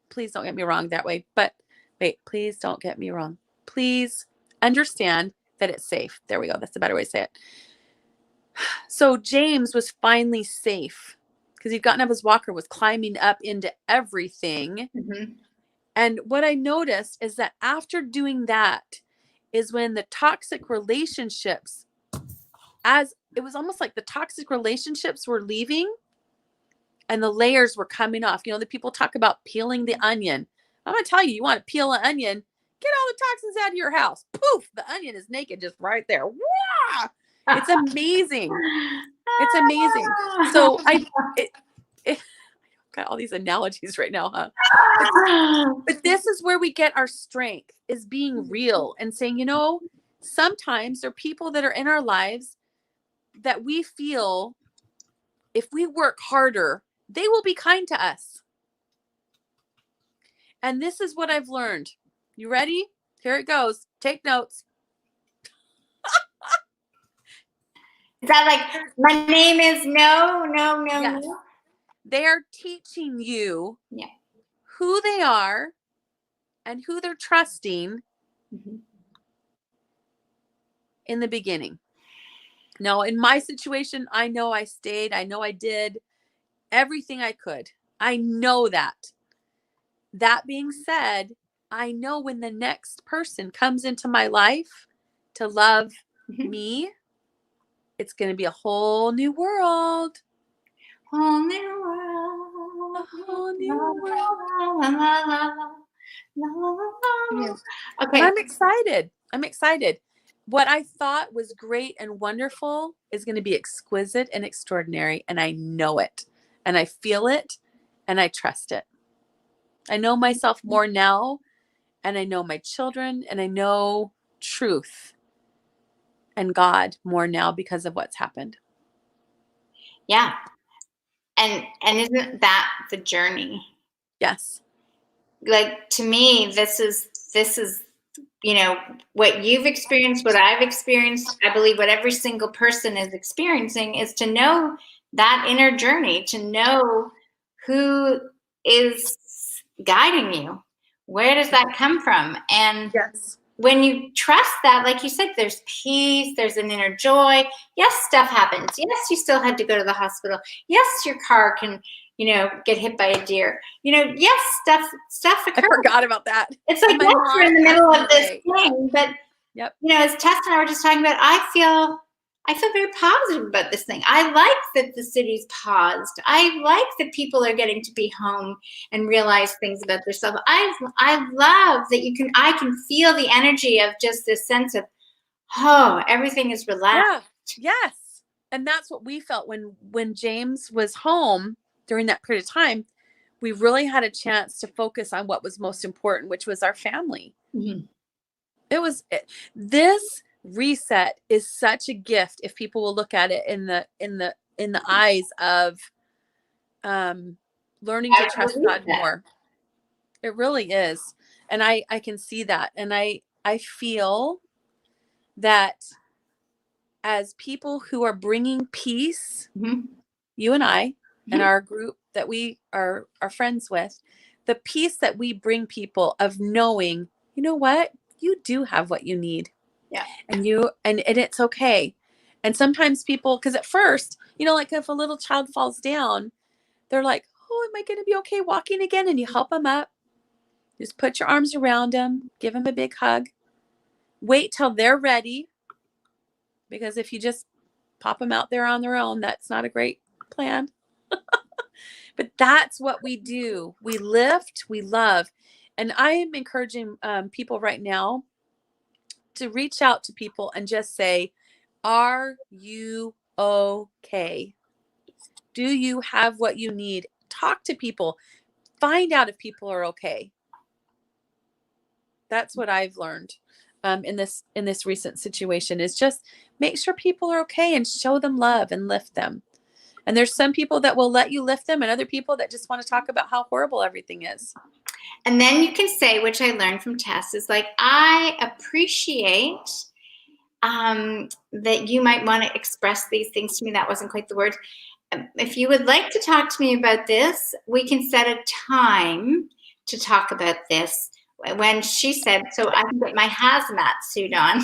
Speaker 2: Please don't get me wrong that way. But wait, please don't get me wrong. Please understand that it's safe. There we go. That's a better way to say it. So James was finally safe because he'd gotten up his walker, was climbing up into everything.
Speaker 1: Mm-hmm.
Speaker 2: And what I noticed is that after doing that is when the toxic relationships, as it was almost like the toxic relationships were leaving and the layers were coming off. The people talk about peeling the onion. I'm going to tell you, you want to peel an onion, get all the toxins out of your house. Poof, the onion is naked just right there. Wah! It's amazing. It's amazing. So I got all these analogies right now, huh? But this is where we get our strength, is being real and saying, sometimes there are people that are in our lives that we feel if we work harder, they will be kind to us. And this is what I've learned. You ready? Here it goes. Take notes.
Speaker 1: Is that like, my name is no?
Speaker 2: Yes.
Speaker 1: No?
Speaker 2: They are teaching you who they are and who they're trusting in the beginning. Now, in my situation, I know I stayed. I know I did everything I could. I know that. That being said, I know when the next person comes into my life to love me, it's going to be a whole new world.
Speaker 1: Whole new world.
Speaker 2: A whole new world.
Speaker 1: Okay.
Speaker 2: And I'm excited. I'm excited. What I thought was great and wonderful is going to be exquisite and extraordinary. And I know it. And I feel it. And I trust it. I know myself more now. And I know my children. And I know truth and God more now because of what's happened.
Speaker 1: Yeah. And isn't that the journey?
Speaker 2: Yes.
Speaker 1: Like, to me, this is, you know, what you've experienced, what I've experienced. I believe what every single person is experiencing is to know that inner journey, to know who is guiding you. Where does that come from? And
Speaker 2: yes,
Speaker 1: when you trust that, like you said, there's peace, there's an inner joy. Yes, stuff happens. Yes, you still had to go to the hospital. Yes, your car can, you know, get hit by a deer. You know, yes, stuff occurs.
Speaker 2: I forgot about that.
Speaker 1: It's like, yes, we're in the middle of this thing, but you know, as Tess and I were just talking about, I feel very positive about this thing. I like that the city's paused. I like that people are getting to be home and realize things about themselves. I love that I can feel the energy of just this sense of, oh, everything is relaxed.
Speaker 2: Yeah. Yes. And that's what we felt when James was home during that period of time. We really had a chance to focus on what was most important, which was our family.
Speaker 1: Mm-hmm.
Speaker 2: This reset is such a gift if people will look at it in the eyes of learning to trust God more. It really is. And I can see that. And I feel that as people who are bringing peace, you and I, and our group that we are friends with, the peace that we bring people of knowing, you know what, you do have what you need.
Speaker 1: Yeah.
Speaker 2: And it's okay. And sometimes people, because at first, you know, like if a little child falls down, they're like, oh, am I going to be okay walking again? And you help them up. Just put your arms around them, give them a big hug. Wait till they're ready. Because if you just pop them out there on their own, that's not a great plan. But that's what we do. We lift, we love. And I am encouraging people right now to reach out to people and just say, are you okay? Do you have what you need? Talk to people. Find out if people are okay. That's what I've learned in this recent situation, is just make sure people are okay and show them love and lift them. And there's some people that will let you lift them and other people that just want to talk about how horrible everything is.
Speaker 1: And then you can say, which I learned from Tess, is like, I appreciate that you might want to express these things to me. That wasn't quite the word. If you would like to talk to me about this, we can set a time to talk about this. When she said, so I can put my hazmat suit on.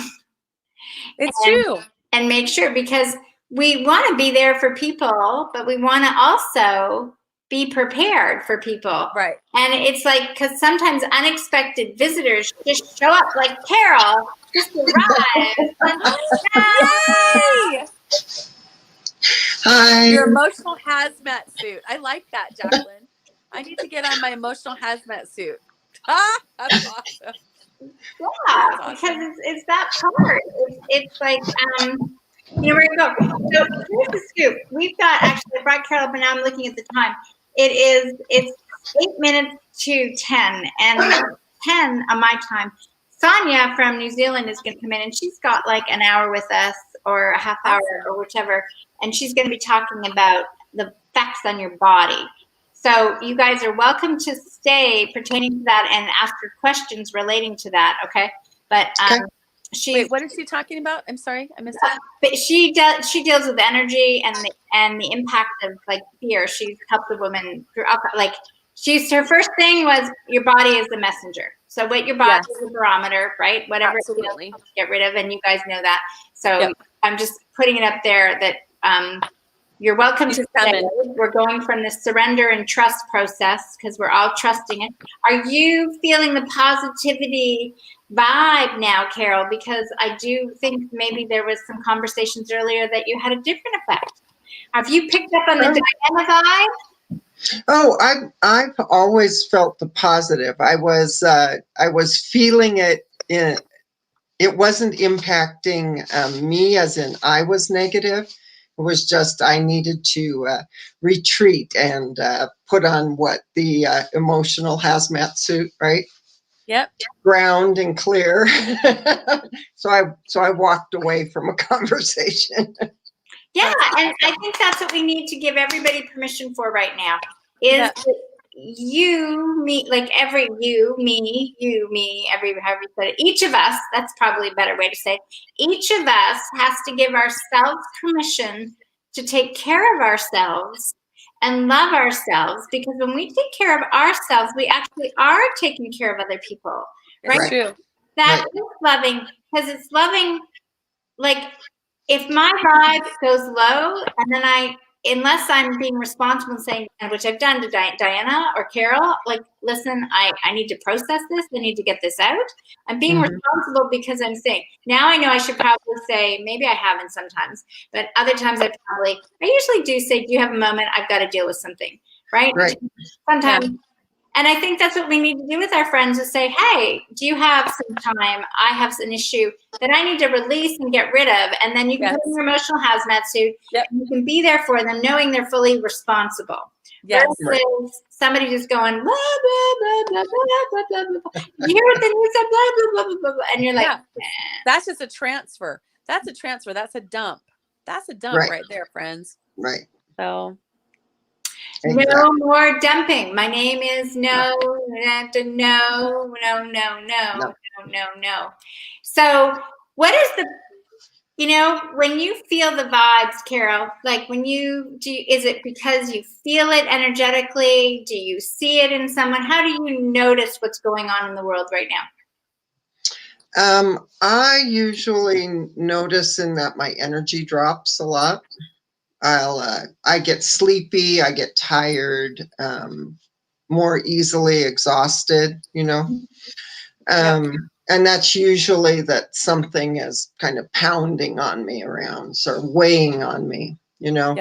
Speaker 2: It's true.
Speaker 1: And make sure, because we want to be there for people, but we want to also be prepared for people.
Speaker 2: Right.
Speaker 1: And it's like, because sometimes unexpected visitors just show up, like Carol just arrived.
Speaker 2: Yay!
Speaker 3: Hi.
Speaker 2: Your emotional hazmat suit. I like that, Jacqueline. I need to get on my emotional hazmat suit. That's awesome.
Speaker 1: Yeah, because it's that part. It's like, you know, where you go. So here's the scoop. We've got, actually, I brought Carol up, and now I'm looking at the time. It's 8 minutes to 10, and 10 on my time. Sonia from New Zealand is going to come in, and she's got like an hour with us or a half hour or whichever, and she's going to be talking about the effects on your body. So you guys are welcome to stay pertaining to that and ask her questions relating to that, okay? But
Speaker 2: wait, what is she talking about? I'm sorry, I missed it.
Speaker 1: But she deals with energy and the impact of like fear. She's helped a woman through like her first thing was your body is the messenger. So what your body is a barometer, right? Whatever
Speaker 2: Absolutely.
Speaker 1: it feels to get rid of, and you guys know that. So I'm just putting it up there that you're welcome to stay. We're going from the surrender and trust process because we're all trusting it. Are you feeling the positivity vibe now, Carol? Because I do think maybe there was some conversations earlier that you had a different effect. Have you picked up on the Diana vibe?
Speaker 3: Oh, I've always felt the positive. I was feeling it. It wasn't impacting me, as in I was negative. It was just I needed to retreat and put on the emotional hazmat suit, right?
Speaker 2: Yep.
Speaker 3: Ground and clear. So I walked away from a conversation.
Speaker 1: Yeah, and I think that's what we need to give everybody permission for right now. Is you, me, like however you said it, each of us, that's probably a better way to say it, each of us has to give ourselves permission to take care of ourselves and love ourselves, because when we take care of ourselves, we actually are taking care of other people, right?
Speaker 2: It's true.
Speaker 1: That is loving, because it's loving. Like if my vibe goes low, and then unless I'm being responsible and saying, which I've done to Diana or Carol, like, listen, I need to process this. I need to get this out. I'm being responsible because I'm saying, now I know I should probably say, maybe I haven't sometimes, but other times I usually do say, do you have a moment? I've got to deal with something, right? Sometimes. Yeah. And I think that's what we need to do with our friends, is say, hey, do you have some time? I have an issue that I need to release and get rid of. And then you can put in your emotional hazmat suit. And you can be there for them, knowing they're fully responsible. Versus somebody just going, blah, blah, blah, blah, blah, blah, blah, blah. You hear what they said, blah, blah, blah, blah, blah. And you're like,
Speaker 2: that's just a transfer. That's a transfer. That's a dump. That's a dump right there, friends.
Speaker 3: Right.
Speaker 2: So.
Speaker 1: Exactly. No more dumping. My name is no. So what is when you feel the vibes, Carol, like when is it because you feel it energetically? Do you see it in someone? How do you notice what's going on in the world right now?
Speaker 3: I usually notice in that my energy drops a lot. I get sleepy, I get tired, more easily exhausted, and that's usually that something is kind of pounding on me around, or weighing on me,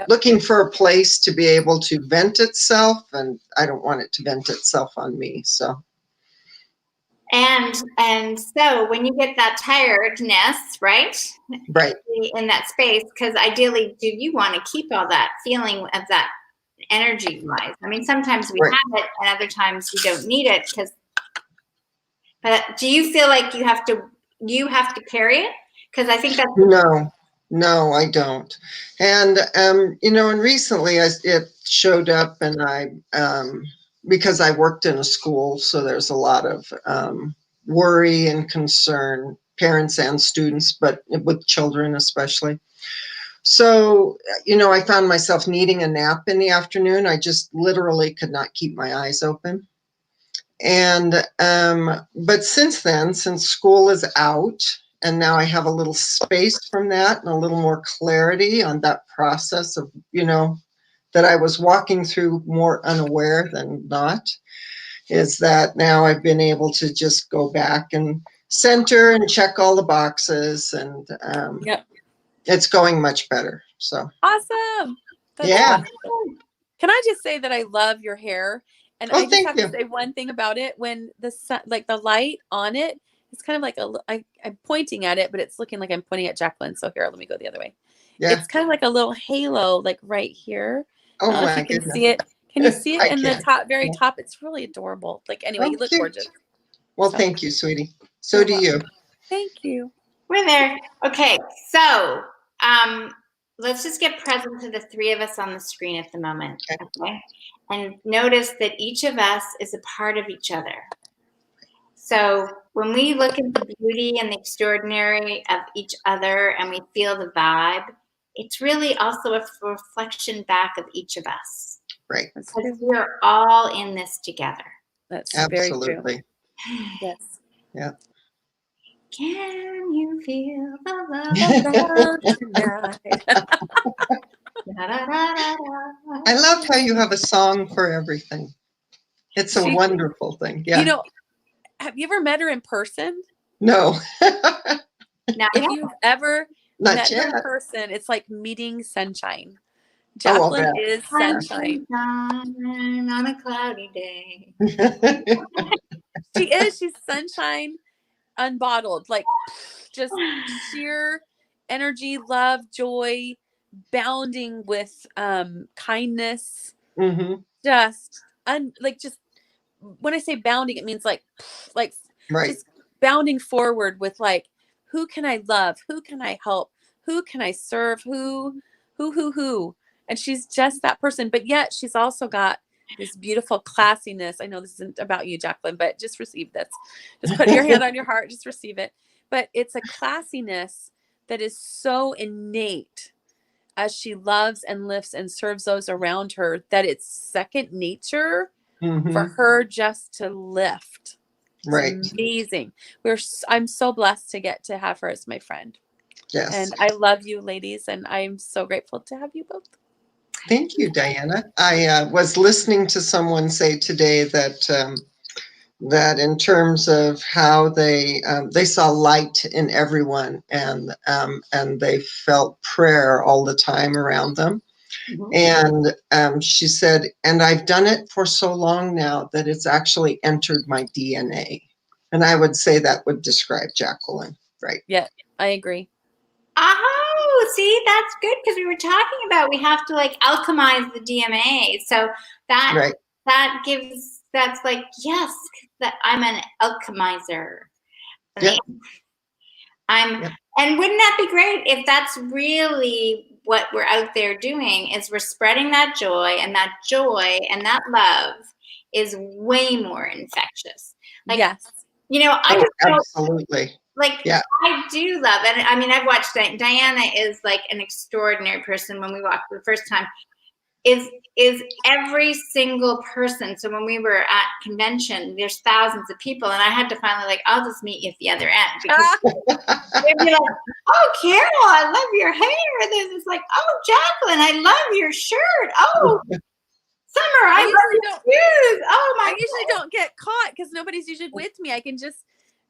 Speaker 3: looking for a place to be able to vent itself, and I don't want it to vent itself on me, so.
Speaker 1: And so when you get that tiredness, right?
Speaker 3: Right.
Speaker 1: In that space, because ideally, do you want to keep all that feeling of that energy wise? I mean, sometimes we have it, and other times we don't need it. But do you feel like you have to carry it? Because I think that's
Speaker 3: no, I don't. And and recently it showed up, and because I worked in a school, so there's a lot of worry and concern, parents and students, but with children especially. So, I found myself needing a nap in the afternoon. I just literally could not keep my eyes open. And, but since then, since school is out, and now I have a little space from that and a little more clarity on that process of, that I was walking through more unaware than not, is that now I've been able to just go back and center and check all the boxes, and it's going much better. So
Speaker 2: awesome. That's awesome. Can I just say that I love your hair? And I just have to say one thing about it. When the sun, like the light on it, it's kind of like I'm pointing at it, but it's looking like I'm pointing at Jacqueline. So here, let me go the other way. Yeah. It's kind of like a little halo, like right here.
Speaker 3: Oh my
Speaker 2: if you can see it. Can you see it in the top, very top? It's really adorable. Like, anyway, you look gorgeous.
Speaker 3: Well, thank you, sweetie. So do you.
Speaker 2: Thank you.
Speaker 1: We're there. Okay, so let's just get present to the three of us on the screen at the moment. Okay? And notice that each of us is a part of each other. So when we look at the beauty and the extraordinary of each other and we feel the vibe, it's really also a reflection back of each of us.
Speaker 3: Right.
Speaker 1: Because we're all in this together.
Speaker 2: That's
Speaker 3: Absolutely.
Speaker 2: very true. Yes.
Speaker 3: Yeah.
Speaker 1: Can you feel the love
Speaker 2: Tonight.
Speaker 3: I love how you have a song for everything. It's a wonderful thing. Yeah.
Speaker 2: You know, have you ever met her in person?
Speaker 3: No.
Speaker 2: If you've ever
Speaker 3: Not
Speaker 2: met her
Speaker 3: yet.
Speaker 2: in person, it's like meeting sunshine.
Speaker 3: Oh, I'll
Speaker 2: Jacqueline
Speaker 3: bet.
Speaker 2: is sunshine.
Speaker 1: on a cloudy day.
Speaker 2: She is. She's sunshine unbottled. Like just sheer energy, love, joy, bounding with kindness.
Speaker 3: Mm-hmm.
Speaker 2: Just when I say bounding, it means like
Speaker 3: Right.
Speaker 2: just bounding forward with like, who can I love? Who can I help? Who can I serve? Who? And she's just that person. But yet she's also got this beautiful classiness. I know this isn't about you, Jacqueline, but just receive this. Just put your hand on your heart. Just receive it. But it's a classiness that is so innate as she loves and lifts and serves those around her that it's second nature for her just to lift. It's
Speaker 3: Right.
Speaker 2: amazing. I'm so blessed to get to have her as my friend.
Speaker 3: Yes.
Speaker 2: And I love you ladies, and I'm so grateful to have you both.
Speaker 3: Thank you, Diana. I was listening to someone say today that that in terms of how they saw light in everyone, and they felt prayer all the time around them. And she said, and I've done it for so long now that it's actually entered my DNA. And I would say that would describe Jacqueline, right?
Speaker 2: Yeah, I agree.
Speaker 1: Oh, see, that's good, because we were talking about we have to like alchemize the DNA. So that that's like, yes, that I'm an alchemizer.
Speaker 3: Yep.
Speaker 1: And wouldn't that be great if that's really what we're out there doing, is we're spreading that joy, and that love is way more infectious. Like,
Speaker 2: yes.
Speaker 1: You know, I just
Speaker 3: absolutely.
Speaker 1: Like, yeah. I do love it. I mean, I've watched Diana is like an extraordinary person. When we walked for the first time, is every single person. So when we were at convention, there's thousands of people, and I had to finally like, I'll just meet you at the other end, because they'd be like, oh, Carol, I love your hair. There's this like, oh, Jacqueline, I love your shirt. Oh, Summer, I love your shoes. Oh my!
Speaker 2: I usually don't get caught because nobody's usually with me. I can just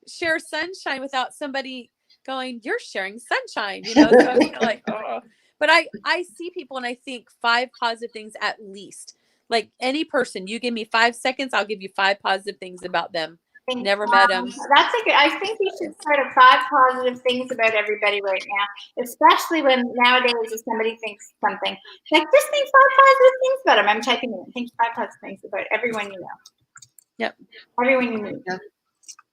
Speaker 2: share sunshine without somebody going, "You're sharing sunshine," you know. So I'm kind of like, oh. But I see people and I think 5 positive things at least. Like any person, you give me 5 seconds, I'll give you 5 positive things about them. Never met them.
Speaker 1: That's a good. I think we should start a 5 positive things about everybody right now, especially when nowadays if somebody thinks something, like just think 5 positive things about them. I'm typing in. Think 5 positive things about everyone you know.
Speaker 2: Yep.
Speaker 1: Everyone you meet.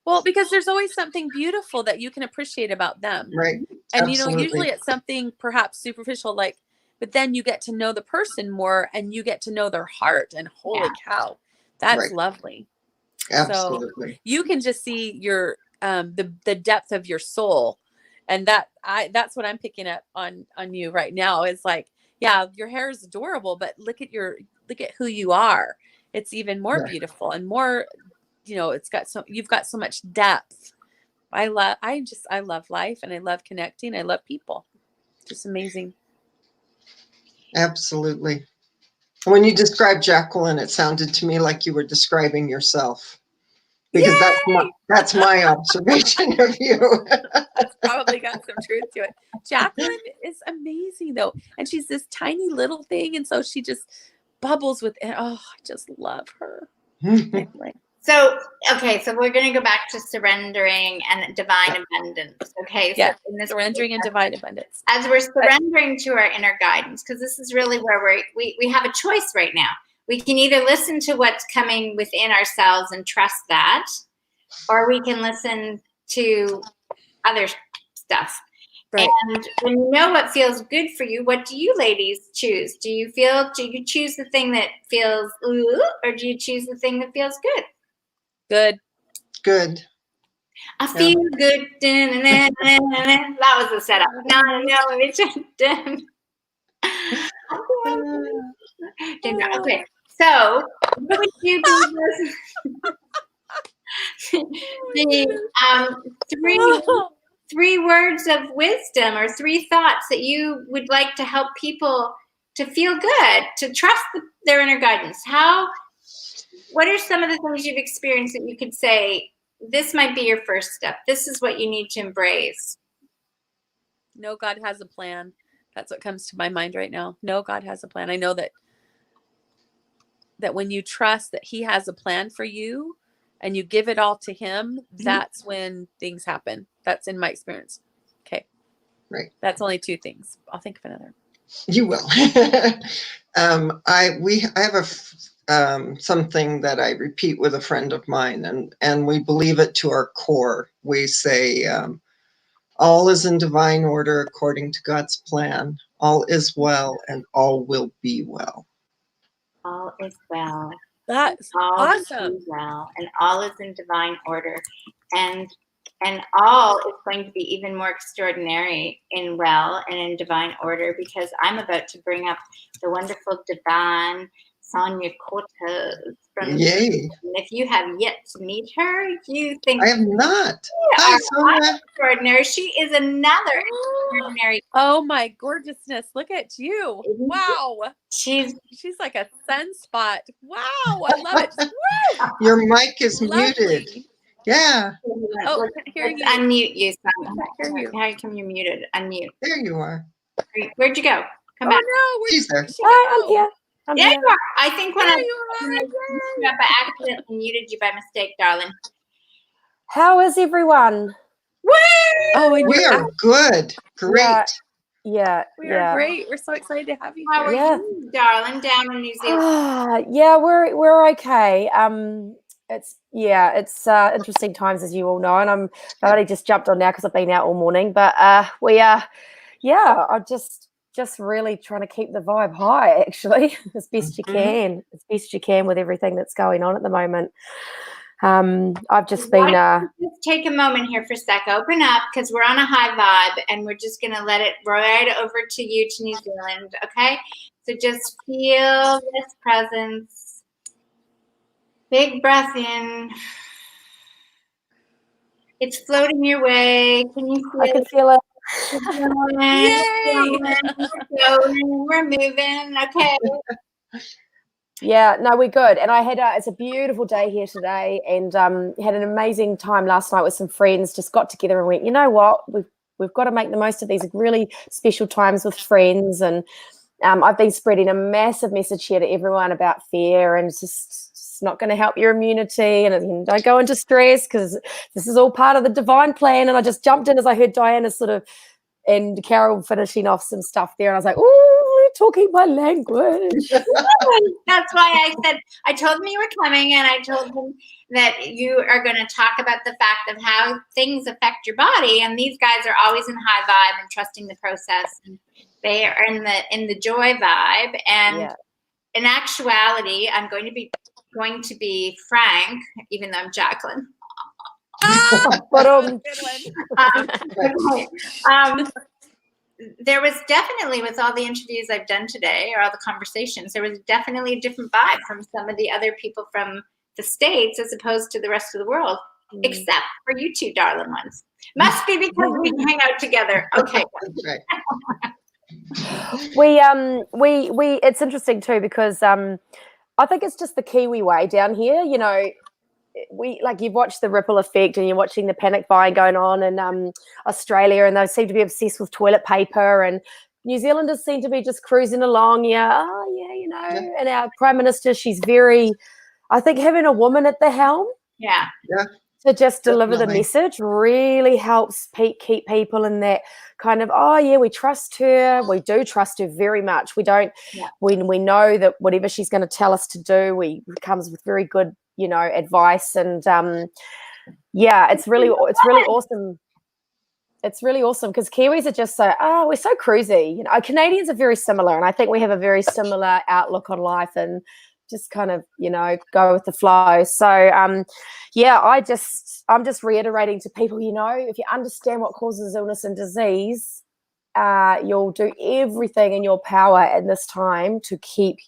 Speaker 2: Well, because there's always something beautiful that you can appreciate about them.
Speaker 3: Right.
Speaker 2: And,
Speaker 3: Absolutely.
Speaker 2: you know, usually it's something perhaps superficial, like, but then you get to know the person more and you get to know their heart, and holy cow, that's lovely.
Speaker 3: Absolutely.
Speaker 2: So you can just see your, the depth of your soul. And that's what I'm picking up on you right now is like, yeah, your hair is adorable, but look at who you are. It's even more beautiful and more, you know, you've got so much depth. I love life, and I love connecting. I love people. Just amazing.
Speaker 3: Absolutely. When you described Jacqueline, it sounded to me like you were describing yourself, because that's my observation of you.
Speaker 2: That's probably got some truth to it. Jacqueline is amazing though, and she's this tiny little thing, and so she just bubbles with it. Oh, I just love her. Anyway.
Speaker 1: So, okay, so we're going to go back to surrendering and divine abundance. Okay,
Speaker 2: so
Speaker 1: in this
Speaker 2: surrendering and divine abundance.
Speaker 1: As we're surrendering to our inner guidance, because this is really where we have a choice right now. We can either listen to what's coming within ourselves and trust that, or we can listen to other stuff.
Speaker 2: Right.
Speaker 1: And when you know what feels good for you, what do you ladies choose? Do you choose the thing that feels ooh, or do you choose the thing that feels good?
Speaker 2: Good.
Speaker 3: Good.
Speaker 1: I feel good. That was the setup. No, it's done. Okay, so what would you be the three words of wisdom or three thoughts that you would like to help people to feel good, to trust their inner guidance? What are some of the things you've experienced that you could say, this might be your first step? This is what you need to embrace.
Speaker 2: No, God has a plan. That's what comes to my mind right now. No, God has a plan. I know that when you trust that he has a plan for you and you give it all to him, that's when things happen. That's in my experience. Okay.
Speaker 3: Right.
Speaker 2: That's only two things. I'll think of another.
Speaker 3: You will. I have something that I repeat with a friend of mine, and we believe it to our core. We say, all is in divine order according to God's plan. All is well, and all will be well.
Speaker 1: All is well.
Speaker 2: That's
Speaker 1: all
Speaker 2: awesome.
Speaker 1: Will be well, and all is in divine order, and all is going to be even more extraordinary in well and in divine order, because I'm about to bring up the wonderful divine Sonia Cortez from
Speaker 3: Yay.
Speaker 1: And if you have yet to meet her, you think
Speaker 3: I have not. Hi, Sonia.
Speaker 1: Extraordinary. She is another extraordinary.
Speaker 2: Oh my gorgeousness. Look at you. Wow.
Speaker 1: She's
Speaker 2: like a sunspot. Wow. I love it. Woo!
Speaker 3: Your mic is
Speaker 2: Lovely.
Speaker 3: muted. Yeah.
Speaker 2: Oh, I can't hear you.
Speaker 1: Unmute you, Sonia.
Speaker 2: How
Speaker 1: come you're muted? Unmute.
Speaker 3: There you are.
Speaker 1: Where'd you go? Come back.
Speaker 2: No,
Speaker 3: She's there.
Speaker 4: I'm here.
Speaker 1: Yeah, you are. I think when
Speaker 2: There
Speaker 1: I
Speaker 2: you are.
Speaker 1: accidentally muted you by mistake, darling.
Speaker 4: How is everyone?
Speaker 1: Woo!
Speaker 2: Oh, and
Speaker 3: We are good. Great.
Speaker 4: Yeah.
Speaker 2: We are great. We're so excited to have you
Speaker 1: How
Speaker 2: here.
Speaker 1: are you, darling, down in New Zealand?
Speaker 4: Yeah, we're okay. It's interesting times, as you all know, and I've only just jumped on now because I've been out all morning. But we are, I'm just really trying to keep the vibe high, actually, as best you can, with everything that's going on at the moment. I've just been.
Speaker 1: Just take a moment here for a sec. Open up, because we're on a high vibe, and we're just gonna let it right over to you, to New Zealand. Okay, so just feel this presence. Big breath in. It's floating your way. Can you feel
Speaker 4: I can feel it.
Speaker 1: We're moving. Okay.
Speaker 4: Yeah, no, we're good. And I had it's a beautiful day here today, and had an amazing time last night with some friends. Just got together and went, you know what, we've got to make the most of these really special times with friends. And I've been spreading a massive message here to everyone about fear, and it's just not going to help your immunity, and don't go into stress, because this is all part of the divine plan. And I just jumped in as I heard Diana and Carol finishing off some stuff there, and I was like, "Ooh, talking my language."
Speaker 1: That's why I told them you were coming, and I told them that you are going to talk about the fact of how things affect your body. And these guys are always in high vibe and trusting the process. And they are in the joy vibe. And in actuality, I'm going to be frank, even though I'm Jacqueline. There was definitely, with all the interviews I've done today, or all the conversations, there was definitely a different vibe from some of the other people from the States as opposed to the rest of the world, except for you two darling ones. Must be because we hang out together. Okay.
Speaker 4: we it's interesting too, because I think it's just the Kiwi way down here. You know, you've watched the ripple effect, and you're watching the panic buying going on in Australia, and they seem to be obsessed with toilet paper, and New Zealanders seem to be just cruising along. And our Prime Minister, she's very, I think, having a woman at the helm to just deliver the message really helps keep people in that kind of, we trust her. We do trust her very much. We don't, we know that whatever she's going to tell us to do, comes with very good, advice. And Yeah, it's really awesome. It's really awesome because Kiwis are just so, we're so cruisy. You know, Canadians are very similar, and I think we have a very similar outlook on life and just kind of, you know, go with the flow. So, yeah, I'm just reiterating to people, you know, if you understand what causes illness and disease, you'll do everything in your power at this time to keep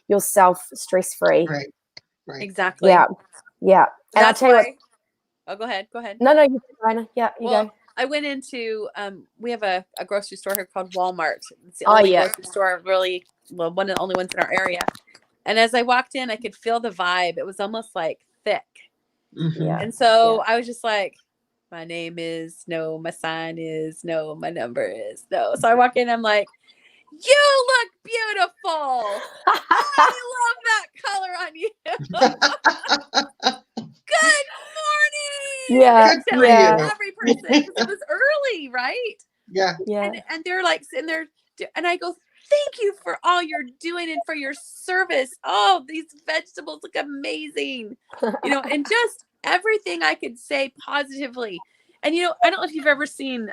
Speaker 4: yourself stress-free.
Speaker 3: Right.
Speaker 2: Exactly.
Speaker 4: Yeah. And I'll tell you what.
Speaker 2: Oh, go ahead.
Speaker 4: No, you go, Raina. Yeah, you go.
Speaker 2: I went into, we have a grocery store here called Walmart. It's the only grocery store, really, well, one of the only ones in our area. And as I walked in, I could feel the vibe. It was almost like thick.
Speaker 3: Mm-hmm.
Speaker 4: Yeah.
Speaker 2: And so I was just like, my name is no, my sign is no, my number is no. So I walk in, I'm like, you look beautiful. I love that color on you. Good morning.
Speaker 4: Yeah.
Speaker 3: Good for you.
Speaker 2: Every person, because it was early, right?
Speaker 3: Yeah.
Speaker 2: And they're like sitting there, and I go, thank you for all you're doing and for your service. Oh, these vegetables look amazing. You know, and just everything I could say positively. And, you know, I don't know if you've ever seen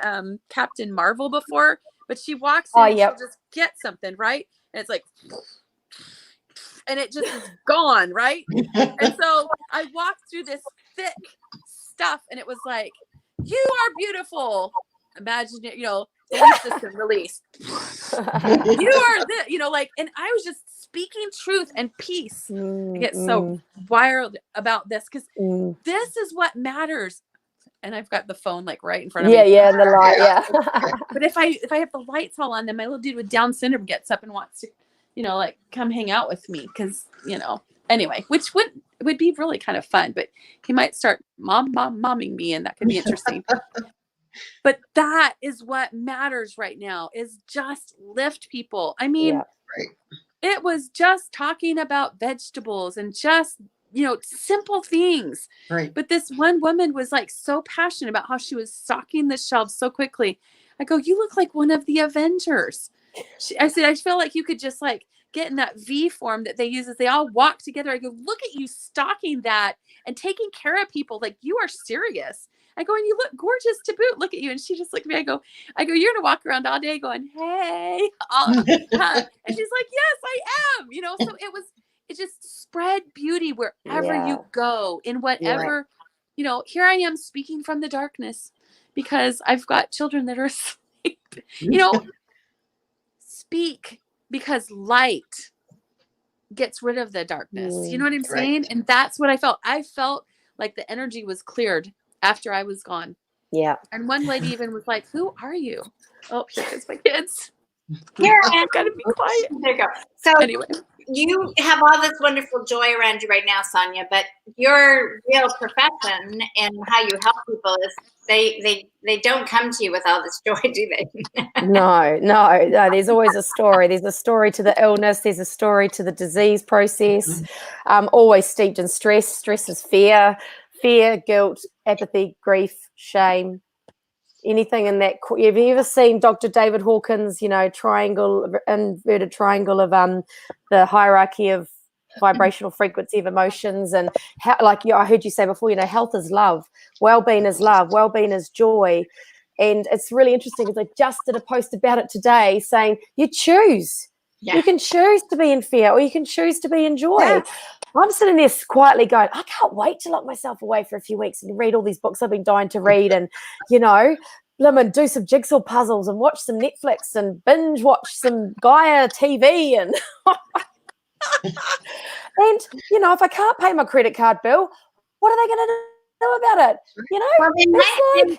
Speaker 2: Captain Marvel before, but she walks in and she'll just get something, right? And it's like, and it just is gone, right? And so I walked through this thick stuff, and it was like, you are beautiful. Imagine it, you know, belief system release. You are this, you know, like, and I was just speaking truth and peace. I get so wild about this because this is what matters. And I've got the phone like right in front of me.
Speaker 4: Yeah, and the light,
Speaker 2: But if I have the lights all on, then my little dude with Down syndrome gets up and wants to, you know, like come hang out with me because, you know, anyway, which would be really kind of fun. But he might start momming me, and that could be interesting. But that is what matters right now, is just lift people. I mean, it was just talking about vegetables and just, you know, simple things.
Speaker 3: Right.
Speaker 2: But this one woman was like so passionate about how she was stocking the shelves so quickly. I go, you look like one of the Avengers. I said, I feel like you could just like get in that V form that they use as they all walk together. I go, look at you stocking that and taking care of people. Like, you are serious. I go, and you look gorgeous to boot. Look at you. And she just looked at me. I go, you're going to walk around all day going, hey. And she's like, yes, I am. You know, so it just spread beauty wherever you go, in whatever, you know. Here I am speaking from the darkness because I've got children that are asleep. You know, speak, because light gets rid of the darkness. You know what I'm saying? And that's what I felt. I felt like the energy was cleared after I was gone.
Speaker 4: Yeah.
Speaker 2: And one lady even was like, who are you? Oh, here comes my kids.
Speaker 1: Here,
Speaker 2: I've got to be quiet.
Speaker 1: There you go. So
Speaker 2: anyway,
Speaker 1: you have all this wonderful joy around you right now, Sonia, but your real profession and how you help people is they don't come to you with all this joy, do they?
Speaker 4: No. There's always a story. There's a story to the illness. There's a story to the disease process. Always steeped in stress. Stress is fear, guilt, apathy, grief, shame. Anything in that. Have you ever seen Dr. David Hawkins, you know, inverted triangle of the hierarchy of vibrational frequency of emotions, and how, like, I heard you say before, you know, health is love, well-being is love, well-being is joy. And it's really interesting because I just did a post about it today saying you choose. Yeah. You can choose to be in fear or you can choose to be in joy. Yeah. I'm sitting there quietly going, I can't wait to lock myself away for a few weeks and read all these books I've been dying to read, and, you know, do some jigsaw puzzles and watch some Netflix and binge watch some Gaia TV and and, you know, if I can't pay my credit card bill, what are they going to do about it? You know,
Speaker 1: well,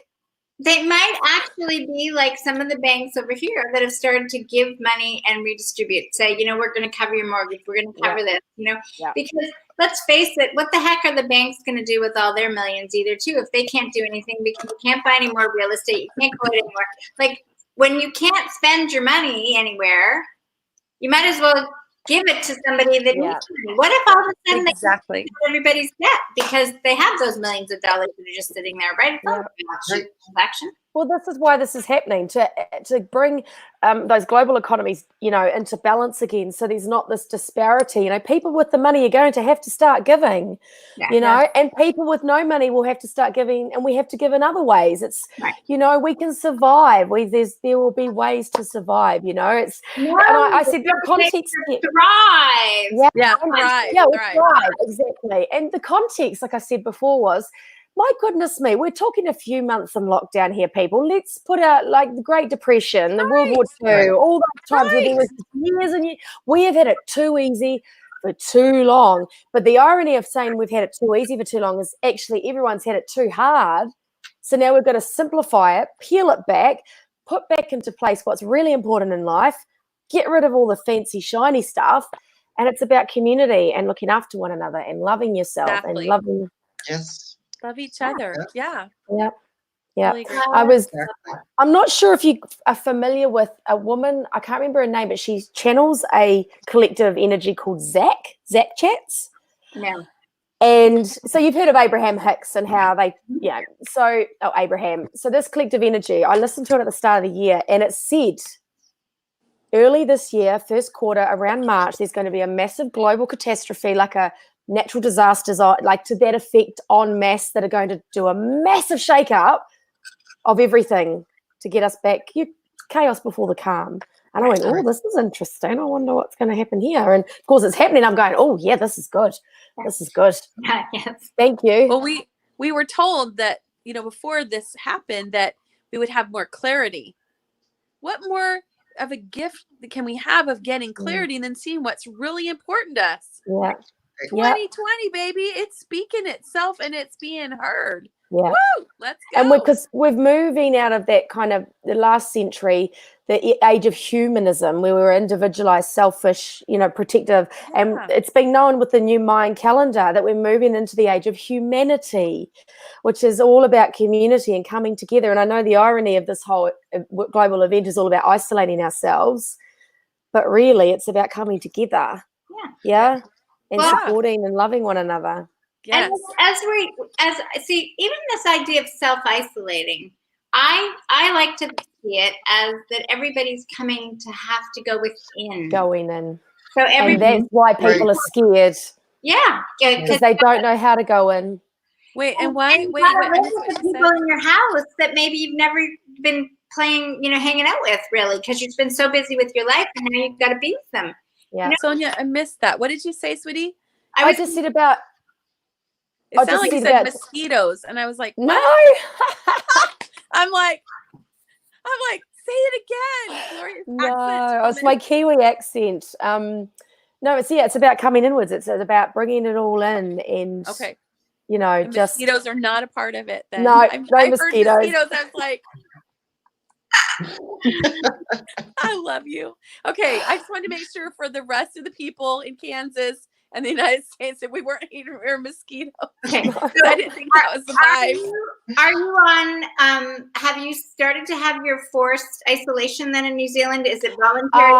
Speaker 1: they might actually be like some of the banks over here that have started to give money and redistribute. Say, you know, we're going to cover your mortgage. We're going to cover this, you know, because let's face it, what the heck are the banks going to do with all their millions either, too, if they can't do anything because you can't buy any more real estate. You can't go anywhere. Like, when you can't spend your money anywhere, you might as well give it to somebody that needs money. What if all of a sudden they everybody's debt because they have those millions of dollars that are just sitting there, right? It's not a transaction.
Speaker 4: Well, this is why this is happening, to bring those global economies, into balance again. So there's not this disparity. People with the money are going to have to start giving, and people with no money will have to start giving, and we have to give in other ways. It's, we can survive. There will be ways to survive. It's.
Speaker 1: No,
Speaker 4: and I said the context.
Speaker 1: Thrive.
Speaker 4: Thrive, exactly. And the context, like I said before, was. My goodness me, we're talking a few months in lockdown here, people. Let's put out like the Great Depression, the World War II, all those times where there was years and years. We have had it too easy for too long. But the irony of saying we've had it too easy for too long is actually everyone's had it too hard. So now we've got to simplify it, peel it back, put back into place what's really important in life, get rid of all the fancy, shiny stuff. And it's about community and looking after one another and loving yourself and loving.
Speaker 3: Yes.
Speaker 2: Love each other. Yeah.
Speaker 4: Really I'm not sure if you are familiar with a woman, I can't remember her name, but she channels a collective energy called Zach Chats.
Speaker 1: No.
Speaker 4: And so you've heard of Abraham Hicks and how they, Abraham. So this collective energy, I listened to it at the start of the year, and it said early this year, first quarter, around March, there's going to be a massive global catastrophe, like a natural disasters, like to that effect en masse, that are going to do a massive shake-up of everything to get us back. Chaos before the calm. And I went, oh, this is interesting. I wonder what's going to happen here. And of course, it's happening. I'm going, oh, yeah, this is good. This is good.
Speaker 1: Yes.
Speaker 4: Thank you.
Speaker 2: Well, we were told that, before this happened, that we would have more clarity. What more of a gift can we have of getting clarity than seeing what's really important to us?
Speaker 4: Yeah.
Speaker 2: 2020, baby, it's speaking itself and it's being heard.
Speaker 4: Yeah.
Speaker 2: Woo! Let's go.
Speaker 4: And because we're moving out of that kind of the last century, the age of humanism, where we were individualized, selfish, protective. Yeah. And it's been known with the new Mayan calendar that we're moving into the age of humanity, which is all about community and coming together. And I know the irony of this whole global event is all about isolating ourselves, but really it's about coming together. Yeah. And supporting and loving one another.
Speaker 1: Yes. And see, even this idea of self-isolating, I like to see it as that everybody's coming to have to go within.
Speaker 4: Going in.
Speaker 1: So
Speaker 4: and that's why people are scared.
Speaker 1: Yeah.
Speaker 4: Because they don't know how to go in.
Speaker 2: Wait, and why?
Speaker 1: And wait. The people in your house that maybe you've never been playing, hanging out with, really, because you've been so busy with your life, and now you've got to be with them.
Speaker 4: Yeah.
Speaker 2: Sonia, I missed that. What did you say, sweetie?
Speaker 4: I just said about.
Speaker 2: It sounded like you said mosquitoes, and I was like,
Speaker 4: no.
Speaker 2: I'm like, say it again.
Speaker 4: No, it's my Kiwi accent. No, it's about coming inwards. It's about bringing it all in, and
Speaker 2: and
Speaker 4: just
Speaker 2: mosquitoes are not a part of it. Then
Speaker 4: no,
Speaker 2: I
Speaker 4: mosquitoes.
Speaker 2: Heard mosquitoes. I was like. I love you. Okay, I just wanted to make sure for the rest of the people in Kansas and the United States that we weren't eating mosquitoes. Okay, I didn't think that was the vibe.
Speaker 1: Are you on? Have you started to have your forced isolation then in New Zealand? Is it voluntary?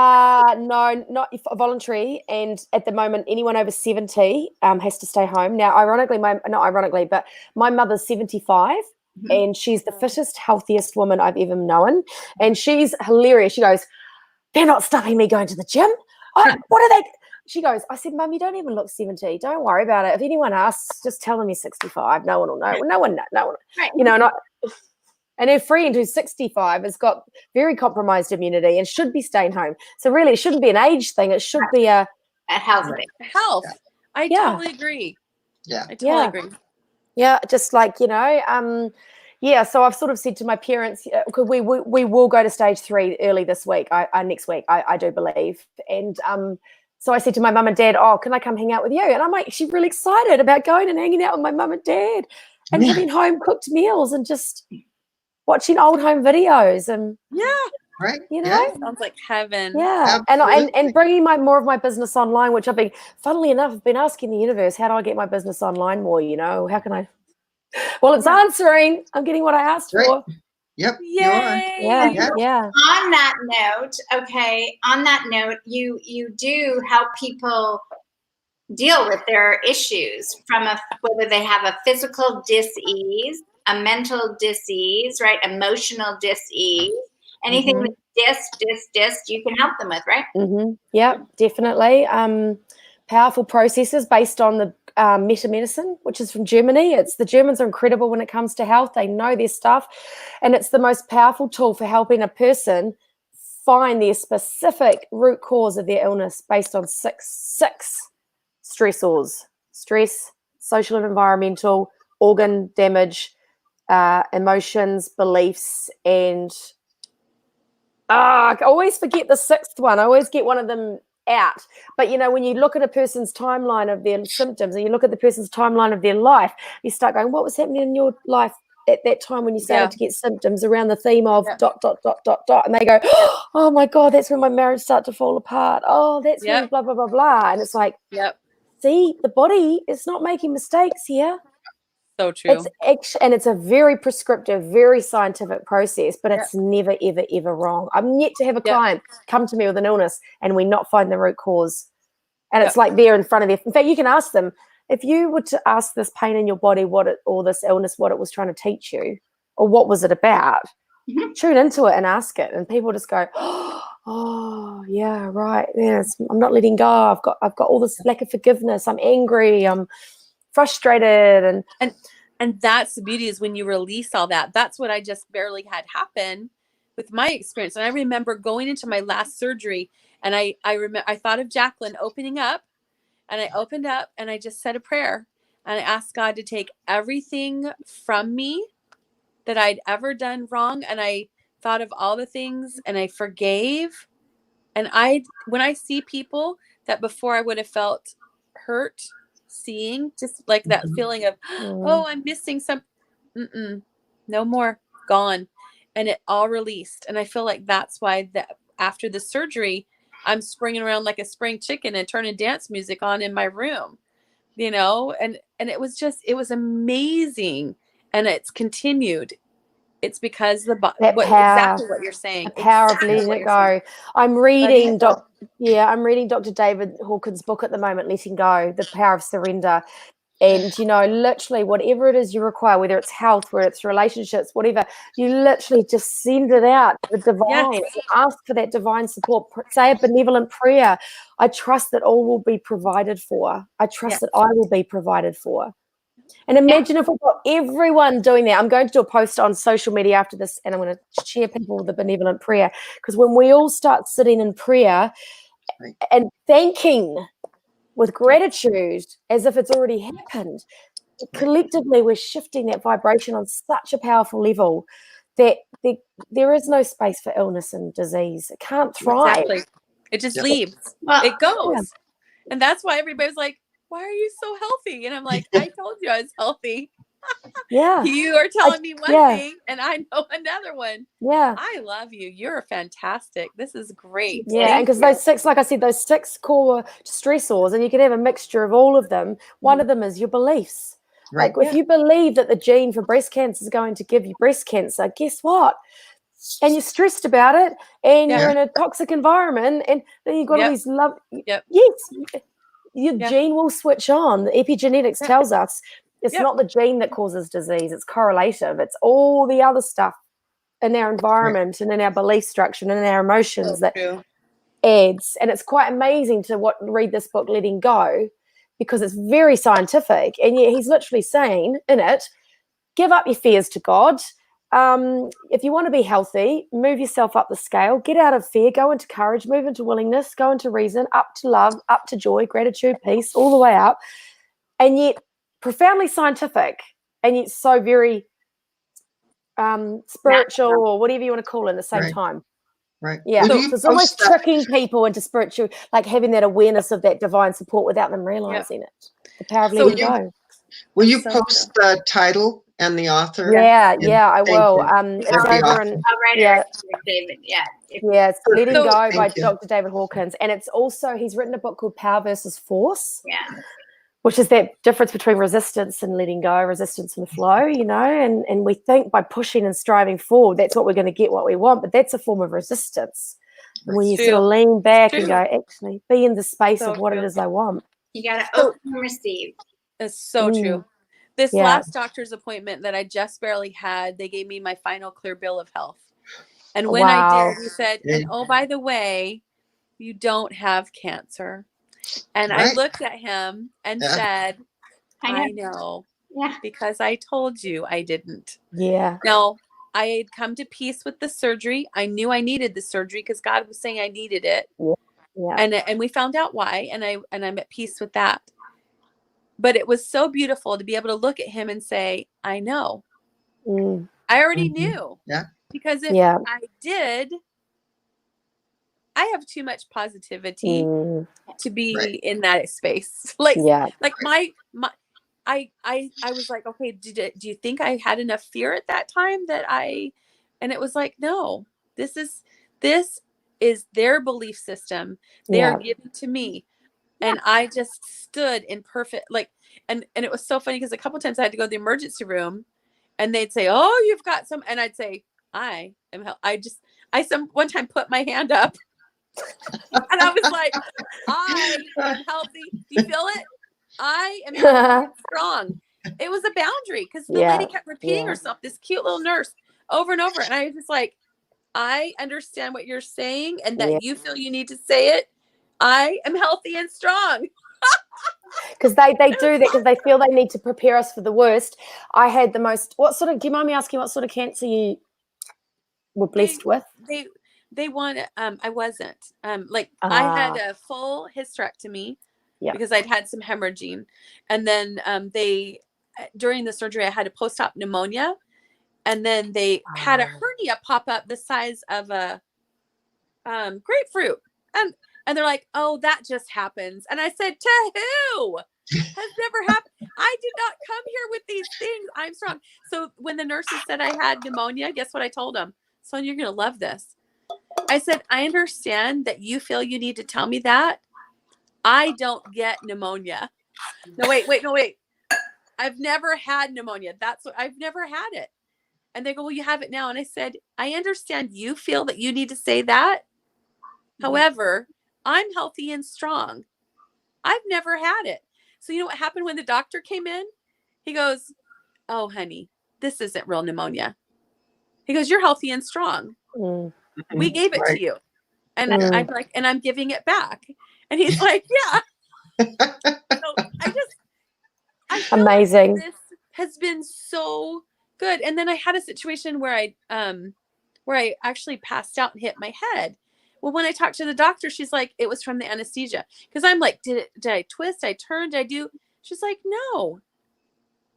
Speaker 4: No, not voluntary. And at the moment, anyone over 70 has to stay home. Now, but my mother's 75. Mm-hmm. And she's the fittest, healthiest woman I've ever known. And she's hilarious. She goes, they're not stopping me going to the gym. What are they? She goes, I said, Mum, you don't even look 70. Don't worry about it. If anyone asks, just tell them you're 65. No one will know. No one. Right. And her friend who's 65 has got very compromised immunity and should be staying home. So really, it shouldn't be an age thing. It should be a
Speaker 1: health thing.
Speaker 2: Health. I totally agree.
Speaker 3: Yeah.
Speaker 2: I totally agree.
Speaker 4: Yeah, just like, so I've sort of said to my parents, we will go to stage 3 early this week, next week, I do believe. And so I said to my mum and dad, can I come hang out with you? And I'm like, she's really excited about going and hanging out with my mum and dad and having home cooked meals and just watching old home videos. And
Speaker 3: right.
Speaker 2: Sounds like heaven.
Speaker 4: Yeah. And bringing more of my business online, which funnily enough, I've been asking the universe, how do I get my business online more? How can I? Well, it's answering. I'm getting what I asked for.
Speaker 3: Yep.
Speaker 2: Yay.
Speaker 4: Yeah.
Speaker 1: On that note, you do help people deal with their issues from whether they have a physical dis-ease a mental disease, right? Emotional dis-ease. Anything
Speaker 4: Mhm.
Speaker 1: that's you can help them with, right?
Speaker 4: Yeah, definitely. Powerful processes based on the meta medicine, which is from Germany. The Germans are incredible when it comes to health. They know their stuff, and it's the most powerful tool for helping a person find their specific root cause of their illness based on six stressors: stress, social and environmental, organ damage, emotions, beliefs, and I always forget the sixth one. I always get one of them out. But, when you look at a person's timeline of their symptoms and you look at the person's timeline of their life, you start going, what was happening in your life at that time when you started to get symptoms around the theme of ... And they go, oh, my God, that's when my marriage started to fall apart. Oh, that's when blah, blah, blah, blah. And it's like, see, the body is not making mistakes here.
Speaker 2: So true.
Speaker 4: It's a very prescriptive, very scientific process, but it's never, ever, ever wrong. I'm yet to have a client come to me with an illness and we not find the root cause. And it's like there in front of you. In fact, you can ask them, if you were to ask this pain in your body or this illness, what it was trying to teach you, or what was it about, tune into it and ask it. And people just go, oh, yeah, right. Yes, I'm not letting go. I've got all this lack of forgiveness. I'm angry. I'm frustrated.
Speaker 2: And that's the beauty, is when you release all that. That's what I just barely had happen with my experience. And I remember going into my last surgery, and I thought of Jacqueline opening up, and I opened up and I just said a prayer, and I asked God to take everything from me that I'd ever done wrong. And I thought of all the things, and I forgave. And when I see people that before I would have felt hurt, seeing just like that feeling of, oh, I'm missing some, no more, gone. And it all released. And I feel like that's why after the surgery, I'm springing around like a spring chicken and turning dance music on in my room, and it was amazing. And it's continued. It's because exactly what you're saying.
Speaker 4: The power of letting it go. I'm reading Dr. David Hawkins' book at the moment, Letting Go, The Power of Surrender. And, literally whatever it is you require, whether it's health, whether it's relationships, whatever, you literally just send it out to the divine. Ask for that divine support. Say a benevolent prayer. I trust that all will be provided for. I trust that I will be provided for. And imagine if we've got everyone doing that. I'm going to do a post on social media after this, and I'm going to share people with the benevolent prayer. Because when we all start sitting in prayer and thanking with gratitude as if it's already happened, collectively we're shifting that vibration on such a powerful level that there is no space for illness and disease. It can't thrive.
Speaker 2: Exactly. It just leaves. It goes. And that's why everybody's like, why are you so healthy? And I'm like, I told you I was healthy.
Speaker 4: Yeah.
Speaker 2: You are telling me one thing and I know another one.
Speaker 4: Yeah.
Speaker 2: I love you. You're fantastic. This is great.
Speaker 4: Yeah. And because those six, like I said, those six core stressors, and you can have a mixture of all of them. One of them is your beliefs. Right. Like if you believe that the gene for breast cancer is going to give you breast cancer, guess what? And you're stressed about it, and you're in a toxic environment, and then you've got all these love. Yes. Your gene will switch on. The epigenetics tells us it's not the gene that causes disease. It's correlative. It's all the other stuff in our environment and in our belief structure and in our emotions that adds. And it's quite amazing to read this book, Letting Go, because it's very scientific. And yet he's literally saying in it, give up your fears to God. If you want to be healthy, move yourself up the scale, get out of fear, go into courage, move into willingness, go into reason, up to love, up to joy, gratitude, peace, all the way up. And yet profoundly scientific, and yet so very spiritual, or whatever you want to call it at the same time.
Speaker 3: Right.
Speaker 4: Yeah. So it's almost tricking people into spiritual, like having that awareness of that divine support without them realizing it. The power of letting go.
Speaker 3: Will you post the title and the author?
Speaker 4: Yeah, I will. It's over in
Speaker 1: David.
Speaker 4: It's Letting Go by Dr. David Hawkins, and it's also, he's written a book called Power versus Force. Which is that difference between resistance and letting go, resistance and flow, and we think by pushing and striving forward, that's what we're going to get what we want, but that's a form of resistance. And when you sort of lean back and go, actually, be in the space of what it is I want.
Speaker 1: You got to open and receive.
Speaker 2: It's so true. This
Speaker 4: Yeah.
Speaker 2: last doctor's appointment that I just barely had, they gave me my final clear bill of health. And when I
Speaker 4: Wow.
Speaker 2: did, he said, and oh, by the way, you don't have cancer. And I
Speaker 3: Right.
Speaker 2: looked at him and
Speaker 3: Yeah.
Speaker 2: said,
Speaker 1: I
Speaker 2: I know,
Speaker 1: Yeah.
Speaker 2: because I told you I didn't.
Speaker 4: Yeah.
Speaker 2: No, I had come to peace with the surgery. I knew I needed the surgery because God was saying I needed it.
Speaker 4: Yeah.
Speaker 2: And we found out why, and I'm at peace with that. But it was so beautiful to be able to look at him and say, I know.
Speaker 4: Mm.
Speaker 2: I already
Speaker 3: Mhm.
Speaker 2: knew.
Speaker 3: Yeah.
Speaker 2: Because if
Speaker 4: Yeah.
Speaker 2: I did, I have too much positivity
Speaker 4: Mm.
Speaker 2: to be
Speaker 3: Right.
Speaker 2: in that space. Like
Speaker 4: Yeah.
Speaker 2: I was like, okay, do you think I had enough fear at that time and it was like, no, this is their belief system. They are
Speaker 4: Yeah.
Speaker 2: giving to me. And I just stood in perfect, like, and it was so funny because a couple times I had to go to the emergency room and they'd say, oh, you've got some, and I'd say, I am, one time put my hand up and I was like, I am healthy. Do you feel it? I am healthy and strong. It was a boundary because the lady kept repeating herself, this cute little nurse, over and over. And I was just like, I understand what you're saying and that you feel you need to say it. I am healthy and strong.
Speaker 4: Because they do that because they feel they need to prepare us for the worst. I had the most, do you mind me asking what sort of cancer you were blessed with?
Speaker 2: They want, I wasn't, I had a full hysterectomy because I'd had some hemorrhaging. And then during the surgery, I had a post-op pneumonia. And then they had a hernia pop up the size of a grapefruit. And they're like, oh, that just happens. And I said, to who? Has never happened. I did not come here with these things. I'm strong. So when the nurses said I had pneumonia, guess what I told them? Sonia, you're going to love this. I said, I understand that you feel you need to tell me that. I don't get pneumonia. No, wait. I've never had pneumonia. I've never had it. And they go, well, you have it now. And I said, I understand you feel that you need to say that. However, I'm healthy and strong. I've never had it. So you know what happened when the doctor came in? He goes, oh, honey, this isn't real pneumonia. He goes, you're healthy and strong. We gave it to you. And I'm like, and I'm giving it back. And he's like, yeah. So I feel
Speaker 4: amazing.
Speaker 2: like this has been so good. And then I had a situation where I actually passed out and hit my head. Well, when I talked to the doctor, she's like, it was from the anesthesia. Because I'm like, did I twist? I turned? Did I do? She's like, no.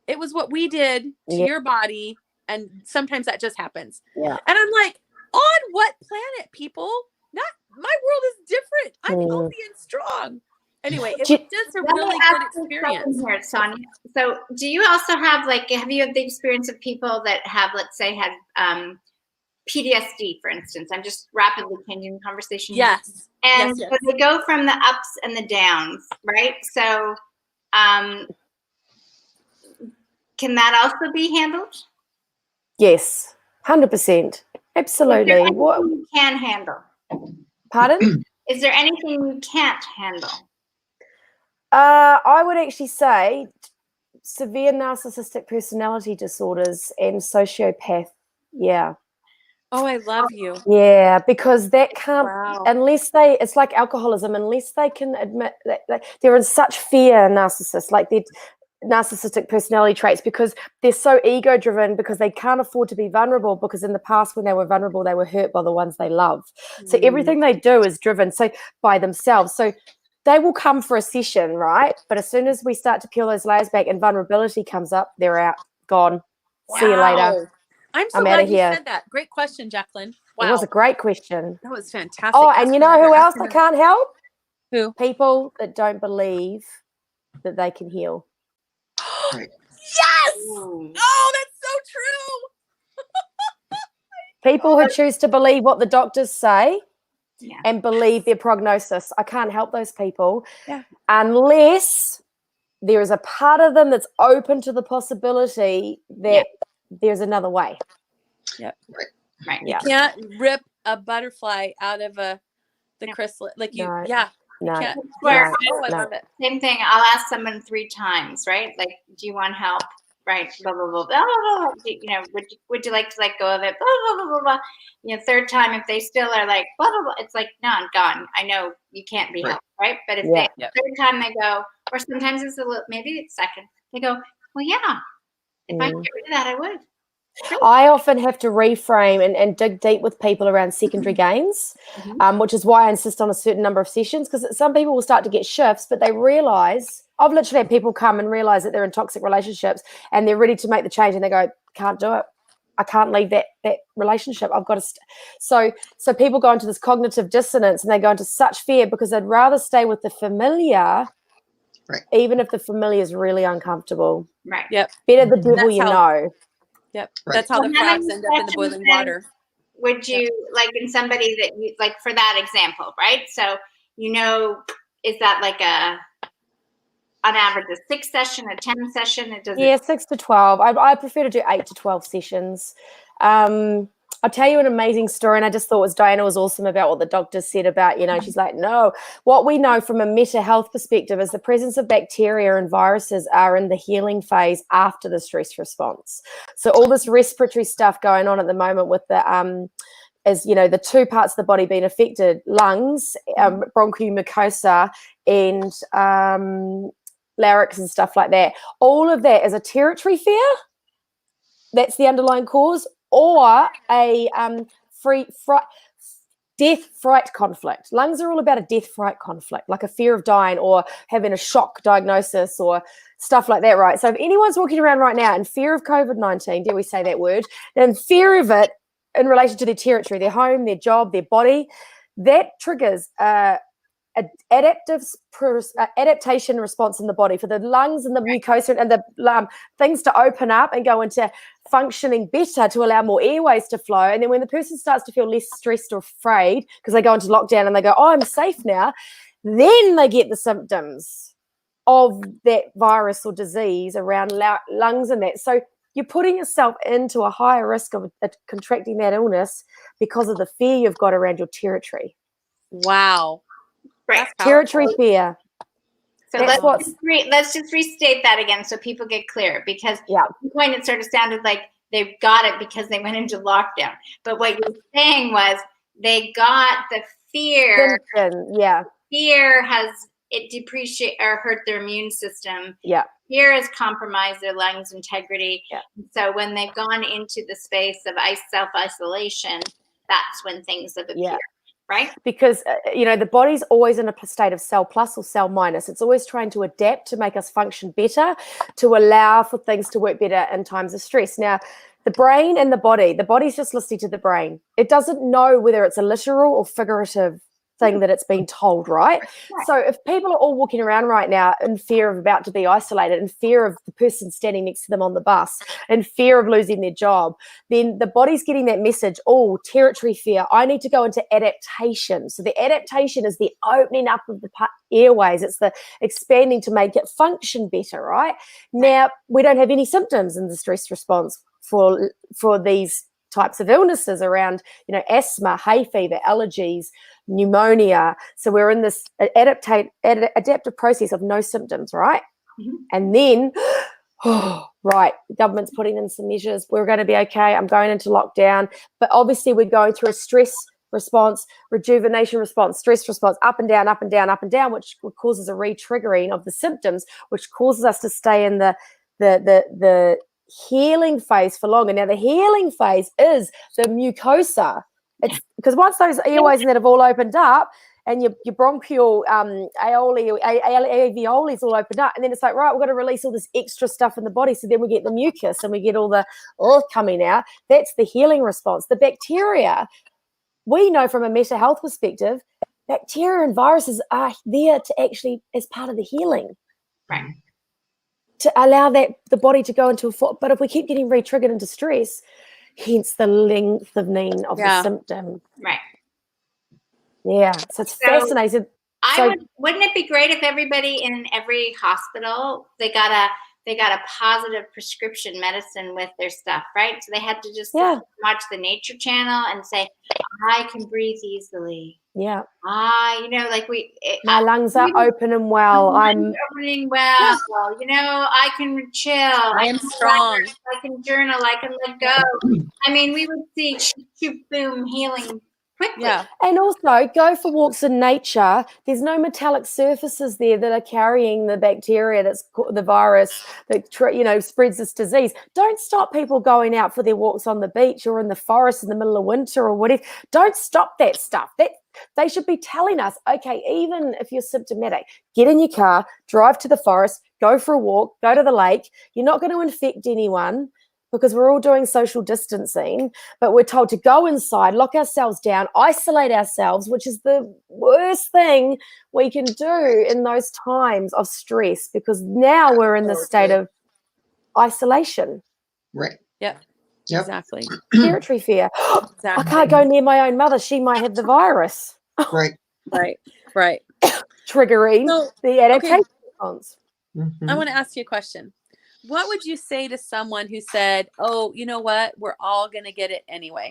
Speaker 2: It was what we did to your body. And sometimes that just happens.
Speaker 4: Yeah.
Speaker 2: And I'm like, on what planet, people? Not my world is different. I'm healthy and strong. Anyway, it was just a really good experience.
Speaker 1: Here, Sonia. So do you also have have you had the experience of people that have, let's say, had PTSD, for instance? I'm just rapidly changing the conversation.
Speaker 2: Yes.
Speaker 1: And
Speaker 2: yes.
Speaker 1: So they go from the ups and the downs, right? So can that also be handled?
Speaker 4: Yes, 100%. Absolutely.
Speaker 1: What you can handle?
Speaker 4: Pardon?
Speaker 1: Is there anything you can't handle?
Speaker 4: I would actually say severe narcissistic personality disorders and sociopath. Yeah.
Speaker 2: Oh, I love you.
Speaker 4: Yeah, because that can't, it's like alcoholism, unless they can admit that they're in such fear, narcissists, like they're narcissistic personality traits, because they're so ego driven, because they can't afford to be vulnerable, because in the past when they were vulnerable, they were hurt by the ones they love. So everything they do is driven by themselves. So they will come for a session, right? But as soon as we start to peel those layers back and vulnerability comes up, they're out, gone. Wow. See you later.
Speaker 2: I'm so glad you said that. Great question, Jacqueline. Wow.
Speaker 4: It was a great question.
Speaker 2: That was fantastic.
Speaker 4: Oh, and you know who else I can't help?
Speaker 2: Who?
Speaker 4: People that don't believe that they can heal.
Speaker 2: Yes! Oh, that's so true.
Speaker 4: People who choose to believe what the doctors say and believe their prognosis. I can't help those people unless there is a part of them that's open to the possibility that there's another way.
Speaker 2: Yep.
Speaker 1: Right.
Speaker 2: You can't rip a butterfly out of the chrysalis. Like you,
Speaker 4: No.
Speaker 2: you can't.
Speaker 1: I
Speaker 2: love it.
Speaker 1: Same thing. I'll ask someone 3 times, right? Like, do you want help? right? Blah, blah, blah, blah, blah, blah. You know, would you like to let go of it? Blah, blah, blah, blah, blah. You know, third time, if they still are like, blah, blah, blah, it's like, no, I'm gone. I know you can't be helped, right? But if they, third time they go, or sometimes it's a little, maybe it's second, they go, well, yeah, if I could get rid of that, I would.
Speaker 4: I often have to reframe and dig deep with people around secondary gains, which is why I insist on a certain number of sessions, because some people will start to get shifts, but they realize, I've literally had people come and realize that they're in toxic relationships and they're ready to make the change and they go, can't do it. I can't leave that relationship. I've got to. So people go into this cognitive dissonance and they go into such fear because they'd rather stay with the familiar, even if the familiar is really uncomfortable.
Speaker 1: Right.
Speaker 2: Yep.
Speaker 4: Better the devil you know.
Speaker 2: Yep. That's how the frogs end up in the boiling water.
Speaker 1: Would you like in somebody that you like for that example, right? So, you know, is that like on average a 6 session, a 10 session?
Speaker 4: 6 to 12. I prefer to do 8 to 12 sessions. I'll tell you an amazing story, and I just thought Diana was awesome about what the doctor said about, you know, she's like, no, what we know from a meta health perspective is the presence of bacteria and viruses are in the healing phase after the stress response. So all this respiratory stuff going on at the moment with the is, you know, the two parts of the body being affected, lungs, bronchial mucosa, and larynx and stuff like that. All of that is a territory fear. That's the underlying cause. Or a death fright conflict. Lungs are all about a death fright conflict, like a fear of dying or having a shock diagnosis or stuff like that, right? So if anyone's walking around right now in fear of COVID-19, dare we say that word, and fear of it in relation to their territory, their home, their job, their body, that triggers adaptation response in the body for the lungs and the mucosa and the things to open up and go into functioning better to allow more airways to flow. And then when the person starts to feel less stressed or afraid because they go into lockdown and they go, oh, I'm safe now, then they get the symptoms of that virus or disease around lungs and that. So you're putting yourself into a higher risk of contracting that illness because of the fear you've got around your territory.
Speaker 2: Wow.
Speaker 1: Right.
Speaker 4: Territory fear.
Speaker 1: So let's just restate that again so people get clear, because at one point it sort of sounded like they got it because they went into lockdown. But what you were saying was they got the fear. Fear has depreciate or hurt their immune system.
Speaker 4: Yeah.
Speaker 1: Fear has compromised their lungs integrity. Yeah. So when they've gone into the space of self-isolation, that's when things have appeared. Yeah. Right?
Speaker 4: Because, you know, the body's always in a state of cell plus or cell minus. It's always trying to adapt to make us function better, to allow for things to work better in times of stress. Now, the brain and the body's just listening to the brain. It doesn't know whether it's a literal or figurative thing that it's been told, right? So if people are all walking around right now in fear of about to be isolated, in fear of the person standing next to them on the bus, in fear of losing their job, then the body's getting that message, oh, territory fear, I need to go into adaptation. So the adaptation is the opening up of the airways. It's the expanding to make it function better, right? Now, we don't have any symptoms in the stress response for these types of illnesses around, you know, asthma, hay fever, allergies, pneumonia. So we're in this adaptive process of no symptoms, right? Mm-hmm. And then, right, the government's putting in some measures. We're going to be okay. I'm going into lockdown. But obviously we're going through a stress response, rejuvenation response, stress response, up and down, up and down, up and down, which causes a re-triggering of the symptoms, which causes us to stay in the healing phase for longer. Now, the healing phase is the mucosa. It's because once those airways and that have all opened up, and your bronchial alveoli is all opened up, and then it's like, right, we've got to release all this extra stuff in the body, so then we get the mucus and we get all the coming out. That's the healing response. The bacteria, we know from a meta health perspective, bacteria and viruses are there to actually as part of the healing.
Speaker 1: Right.
Speaker 4: To allow the body to go into but if we keep getting re-triggered into stress, hence the lengthening of the symptom.
Speaker 1: Right.
Speaker 4: Yeah. So it's fascinating.
Speaker 1: Wouldn't it be great if everybody in every hospital they got a positive prescription medicine with their stuff, right? So they had to just watch the Nature Channel and say, I can breathe easily.
Speaker 4: Yeah.
Speaker 1: Like
Speaker 4: My lungs are open and well. I'm
Speaker 1: opening well. You know, I can chill.
Speaker 2: I am strong.
Speaker 1: I can journal. I can let go. I mean, we would see shoot, boom, healing quickly.
Speaker 2: Yeah.
Speaker 4: And also go for walks in nature. There's no metallic surfaces there that are carrying the bacteria that's the virus that spreads this disease. Don't stop people going out for their walks on the beach or in the forest in the middle of winter or whatever. Don't stop that stuff. They should be telling us, okay, even if you're symptomatic, get in your car, drive to the forest, go for a walk, go to the lake. You're not going to infect anyone because we're all doing social distancing, but we're told to go inside, lock ourselves down, isolate ourselves, which is the worst thing we can do in those times of stress, because now we're in the state of isolation.
Speaker 3: Right.
Speaker 2: Yep.
Speaker 3: Yep.
Speaker 2: Exactly.
Speaker 4: Respiratory fear.
Speaker 2: Exactly.
Speaker 4: I can't go near my own mother. She might have the virus.
Speaker 3: Right.
Speaker 2: Right.
Speaker 4: Triggering the adaptation response.
Speaker 3: Mhm.
Speaker 2: I want to ask you a question. What would you say to someone who said, oh, you know what? We're all going to get it anyway.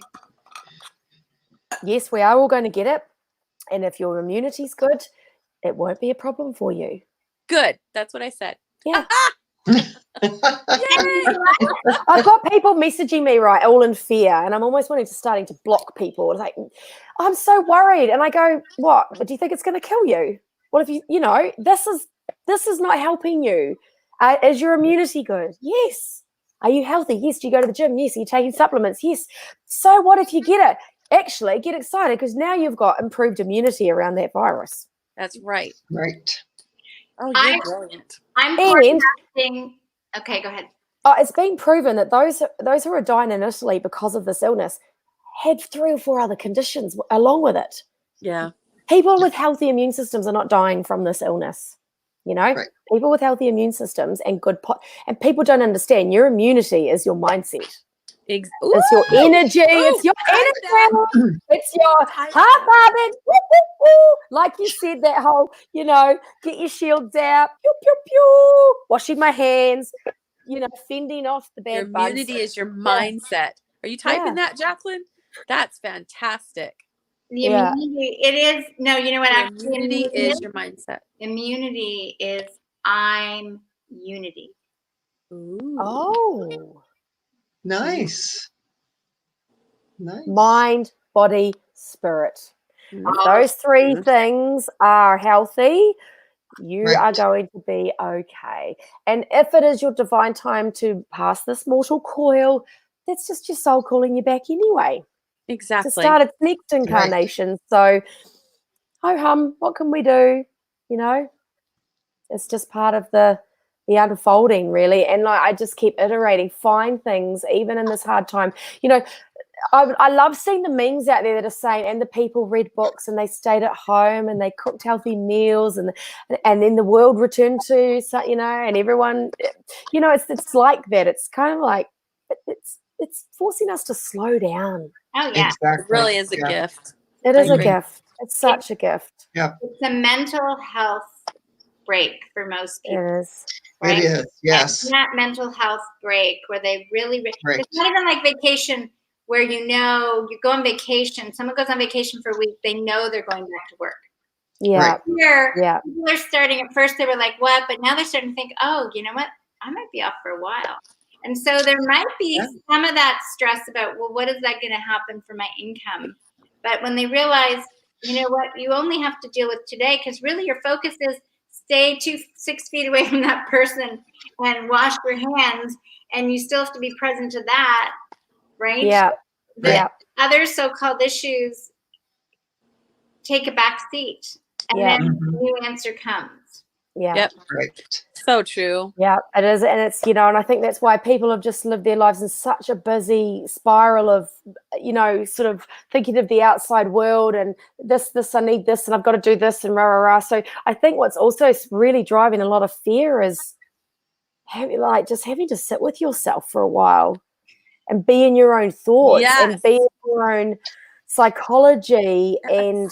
Speaker 4: Yes, we are all going to get it. And if your immunity's good, it won't be a problem for you.
Speaker 2: Good. That's what I said.
Speaker 4: Yeah.
Speaker 2: Yay!
Speaker 4: I've got people messaging me, right, all in fear, and I'm almost starting to block people. It's like, I'm so worried. And I go, what? But do you think it's going to kill you? What if this is not helping you? Is your immunity good? Yes. Are you healthy? Yes. Do you go to the gym? Yes. Are you taking supplements? Yes. So what if you get it? Actually, get excited because now you've got improved immunity around that virus.
Speaker 2: That's right.
Speaker 3: Right.
Speaker 2: Oh, you're brilliant.
Speaker 1: I'm forecasting. Okay, go ahead.
Speaker 4: It's been proven that those who are dying in Italy because of this illness had 3 or 4 other conditions along with it.
Speaker 2: Yeah.
Speaker 4: People with healthy immune systems are not dying from this illness.
Speaker 3: Right.
Speaker 4: People with healthy immune systems and and people don't understand your immunity is your mindset. It's your energy. It's your energy. It's your heart pounding. Like you said, that whole, get your shields out. Pew, pew, pew. Washing my hands. Fending off the bad bugs.
Speaker 2: Your immunity is your mindset. Are you typing that, Jacqueline? That's fantastic.
Speaker 1: The immunity, it is. No, you know what?
Speaker 2: Actually, immunity is your mindset.
Speaker 1: Immunity is I'm unity.
Speaker 2: Ooh.
Speaker 4: Oh.
Speaker 3: Nice.
Speaker 4: Mind, body, spirit. If those 3 things are healthy, you are going to be okay. And if it is your divine time to pass this mortal coil, that's just your soul calling you back anyway.
Speaker 2: Exactly.
Speaker 4: To start its next incarnation. Right. So, ho-hum, what can we do? It's just part of the unfolding, really. And I just keep iterating, find things, even in this hard time. I love seeing the memes out there that are saying, and the people read books and they stayed at home and they cooked healthy meals and then the world returned to, and everyone, it's like that. It's kind of like, it's forcing us to slow down.
Speaker 1: Oh, yeah.
Speaker 3: Exactly.
Speaker 2: It really is a gift.
Speaker 4: It is a gift. It's such a gift.
Speaker 3: Yeah.
Speaker 1: It's a mental health break for most people.
Speaker 4: It is.
Speaker 3: Right? It is, yes.
Speaker 1: And that mental health break where they really it's not even like vacation where you go on vacation. Someone goes on vacation for a week, they know they're going back to work.
Speaker 4: Yeah.
Speaker 3: Right.
Speaker 1: Here, people are starting, at first they were like, what? But now they're starting to think, oh, you know what? I might be off for a while. And so there might be some of that stress about, well, what is that going to happen for my income? But when they realize, you know what, you only have to deal with today, because really your focus is stay 6 feet away from that person and wash your hands, and you still have to be present to that, right?
Speaker 4: Yeah.
Speaker 1: The other so-called issues take a back seat, and then a new answer comes.
Speaker 4: Yeah.
Speaker 2: Yep.
Speaker 3: Right.
Speaker 2: So true.
Speaker 4: Yeah, it is. And it's, and I think that's why people have just lived their lives in such a busy spiral of, sort of thinking of the outside world and this, I need this, and I've got to do this, and rah, rah, rah. So I think what's also really driving a lot of fear is just having to sit with yourself for a while and be in your own thoughts and be in your own psychology and,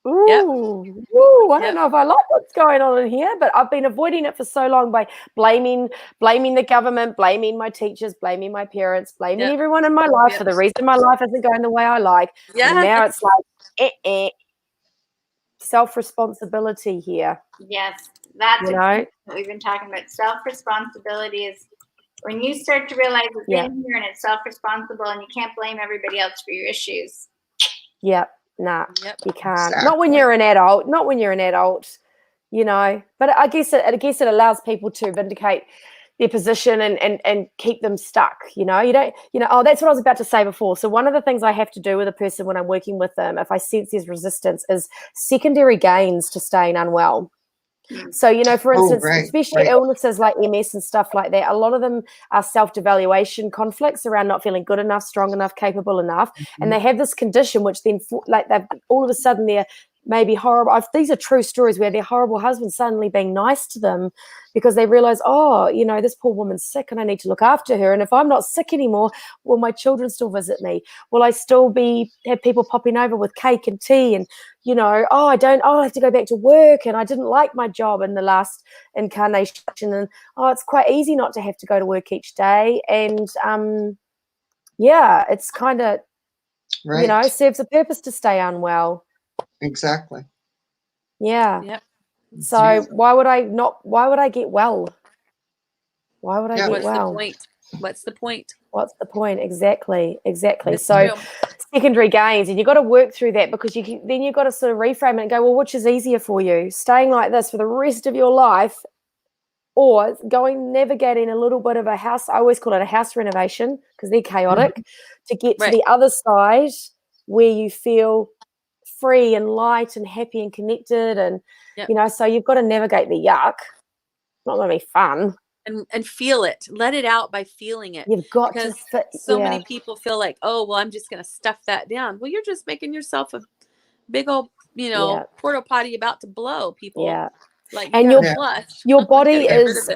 Speaker 4: Ooh, I don't know if I like what's going on in here, but I've been avoiding it for so long by blaming the government, blaming my teachers, blaming my parents, blaming everyone in my life for the reason my life isn't going the way I like. And now it's like, self-responsibility here.
Speaker 1: Yes, that's what we've been talking about. Self-responsibility is when you start to realize it's in here and it's self-responsible and you can't blame everybody else for your issues.
Speaker 4: Yeah, nah, you can't. Exactly. Not when you're an adult. Not when you're an adult, you know. But I guess it allows people to vindicate their position and keep them stuck. You know, you don't. You know. Oh, that's what I was about to say before. So one of the things I have to do with a person when I'm working with them, if I sense there's resistance, is secondary gains to staying unwell. So, you know, for instance, especially illnesses like MS and stuff like that, a lot of them are self-devaluation conflicts around not feeling good enough, strong enough, capable enough. And they have this condition which then, like, they've all of a sudden they're maybe horrible. These are true stories where their horrible husband suddenly being nice to them because they realize, oh, you know, this poor woman's sick and I need to look after her. And if I'm not sick anymore, will my children still visit me? Will I still have people popping over with cake and tea? And, you know, I have to go back to work and I didn't like my job in the last incarnation. And, it's quite easy not to have to go to work each day. And, it's kind of, you know, serves a purpose to stay unwell.
Speaker 3: Exactly.
Speaker 4: Yeah. Yep. So why would I get well? Why would I get well?
Speaker 2: What's the point?
Speaker 4: What's the point? Exactly. So secondary gains, and you've got to work through that because then you've got to sort of reframe it and go, well, which is easier for you? Staying like this for the rest of your life or navigating a little bit of a house, I always call it a house renovation because they're chaotic, to get to the other side where you feel free and light and happy and connected and you know, so you've got to navigate the yuck. It's not going to be fun.
Speaker 2: And feel it. Let it out by feeling it.
Speaker 4: You've got
Speaker 2: because many people feel like, oh, well, I'm just going to stuff that down. Well, you're just making yourself a big old, you know, porta potty about to blow, people.
Speaker 4: Yeah.
Speaker 2: Like,
Speaker 4: and your body is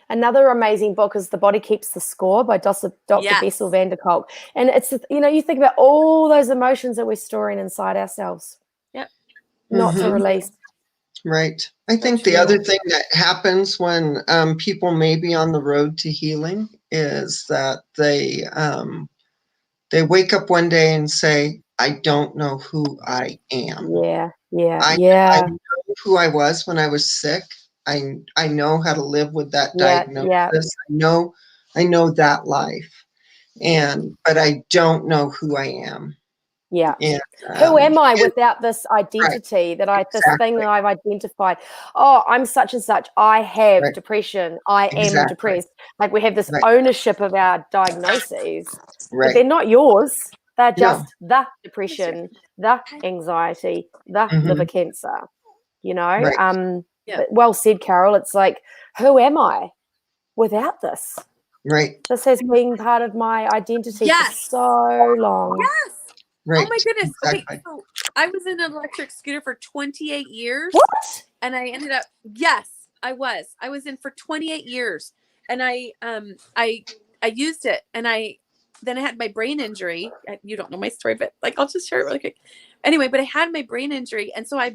Speaker 4: another amazing book is The Body Keeps the Score by Dr. Bessel van der Kolk. And it's, you know, you think about all those emotions that we're storing inside ourselves.
Speaker 2: Yep.
Speaker 4: Not to release.
Speaker 3: Right. I think the other thing that happens when people may be on the road to healing is that they wake up one day and say, I don't know who I am.
Speaker 4: I
Speaker 3: know who I was when I was sick. I know how to live with that diagnosis. I know that life. But I don't know who I am.
Speaker 4: Yeah.
Speaker 3: And,
Speaker 4: who am I without this identity this thing that I've identified? Oh, I'm such and such. I have depression. I am depressed. Like we have this ownership of our diagnoses, but they're not yours. They're just the depression, the anxiety, the liver cancer, you know? But well said, Carol. It's like, who am I without this?
Speaker 3: Right.
Speaker 4: This has been part of my identity for so long.
Speaker 2: Yes.
Speaker 3: Right.
Speaker 2: Oh my goodness. Exactly. Okay, so I was in an electric scooter for 28 years.
Speaker 4: What?
Speaker 2: And I ended up, I was in for 28 years. And I used it. And then I had my brain injury. You don't know my story, but like, I'll just share it really quick. Anyway, but I had my brain injury. And so I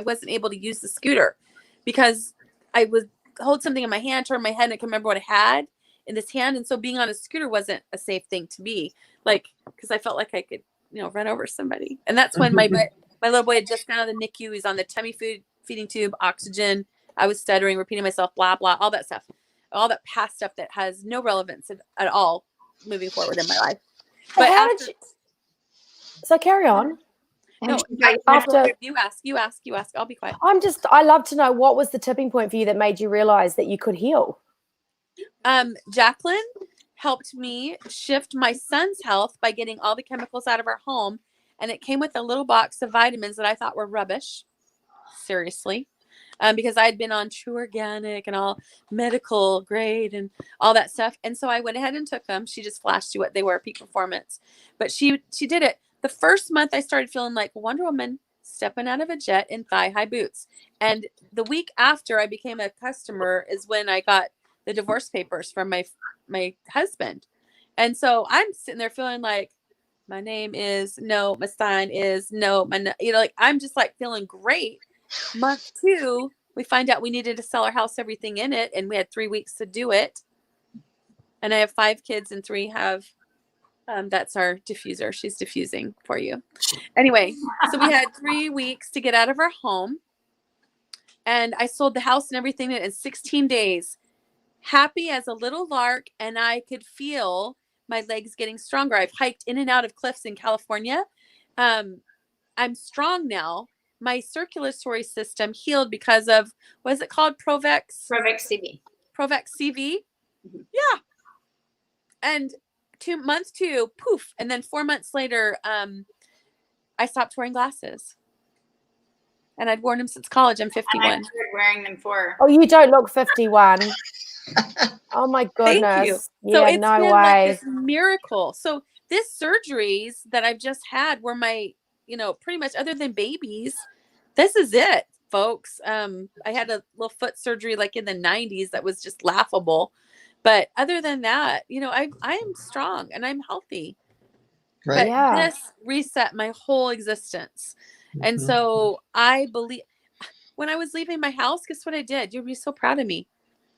Speaker 2: wasn't able to use the scooter because I would hold something in my hand, turn my head, and I can remember what I had in this hand. And so being on a scooter wasn't a safe thing to be, like, because I felt like I could, you know, run over somebody. And that's when my little boy had just gotten out of the NICU. He's on the tummy feeding tube, oxygen. I was stuttering, repeating myself, blah, blah, all that stuff, all that past stuff that has no relevance at all moving forward in my life. But
Speaker 4: so carry on.
Speaker 2: No, you ask. I'll be quiet.
Speaker 4: I love to know, what was the tipping point for you that made you realize that you could heal?
Speaker 2: Jacqueline helped me shift my son's health by getting all the chemicals out of our home. And it came with a little box of vitamins that I thought were rubbish. Seriously. Because I'd been on True Organic and all medical grade and all that stuff. And so I went ahead and took them. She just flashed you what they were, peak performance. But she did it. The first month I started feeling like Wonder Woman stepping out of a jet in thigh-high boots. And the week after I became a customer is when I got the divorce papers from my husband. And so I'm sitting there feeling like, My name is no. My sign is no. Like I'm just like feeling great. Month 2, we find out we needed to sell our house, everything in it, and we had 3 weeks to do it. And I have 5 kids, and 3 have. That's our diffuser. She's diffusing for you. Anyway, so we had 3 weeks to get out of our home, and I sold the house and everything in 16 days. Happy as a little lark, and I could feel my legs getting stronger. I've hiked in and out of cliffs in California. I'm strong now. My circulatory system healed because of, what is it called? Provex
Speaker 1: CV.
Speaker 2: Provex CV. Yeah. And month 2, poof. And then 4 months later, I stopped wearing glasses. And I'd worn them since college. I'm 51.
Speaker 1: And I started wearing them for.
Speaker 4: Oh, you don't look 51. Oh my goodness.
Speaker 2: Thank you.
Speaker 4: Yeah,
Speaker 2: So it's
Speaker 4: no
Speaker 2: been
Speaker 4: way.
Speaker 2: like this miracle. So this surgeries that I've just had were my, pretty much other than babies, this is it, folks. I had a little foot surgery like in the 90s that was just laughable. But other than that, I am strong and I'm healthy.
Speaker 3: Right.
Speaker 2: But this reset my whole existence. And so I believe when I was leaving my house, guess what I did? You'll be so proud of me.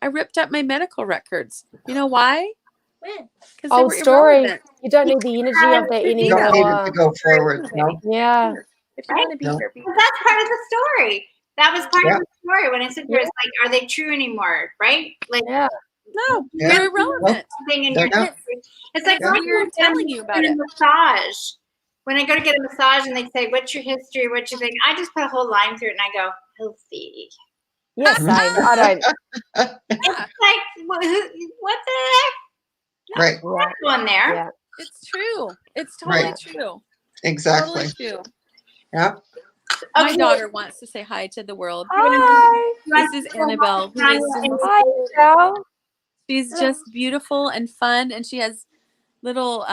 Speaker 2: I ripped up my medical records. You know why? Because they were
Speaker 4: story.
Speaker 2: irrelevant.
Speaker 4: You don't need the energy of that
Speaker 3: You don't need it to
Speaker 4: anymore.
Speaker 3: go forward. No.
Speaker 4: Yeah.
Speaker 2: If you want to be here, be
Speaker 1: Well, that's part of the story. That was part
Speaker 3: Yeah.
Speaker 1: of the story. When I said, "It's like, are they true anymore?" Right? Like,
Speaker 4: Yeah.
Speaker 2: No,
Speaker 3: Yeah.
Speaker 2: they're irrelevant.
Speaker 1: something in
Speaker 3: They're
Speaker 1: your
Speaker 3: not.
Speaker 1: history. It's like
Speaker 2: It's weird telling you about
Speaker 1: a
Speaker 2: it.
Speaker 1: massage. When I go to get a massage and they say, "What's your history? What's your thing?" I just put a whole line through it and I go, "Healthy."
Speaker 4: Yeah, same. I don't.
Speaker 1: It's like, what the heck? No,
Speaker 3: Right.
Speaker 1: not going there.
Speaker 4: Yeah.
Speaker 2: It's true. It's totally
Speaker 3: Right.
Speaker 2: true.
Speaker 3: Exactly.
Speaker 2: Totally true.
Speaker 3: Yeah.
Speaker 2: My
Speaker 1: Okay.
Speaker 2: daughter wants to say hi to the world.
Speaker 4: Hi.
Speaker 2: This is Annabelle. Who is
Speaker 4: Hi, Michelle.
Speaker 2: she's just beautiful and fun, and she has little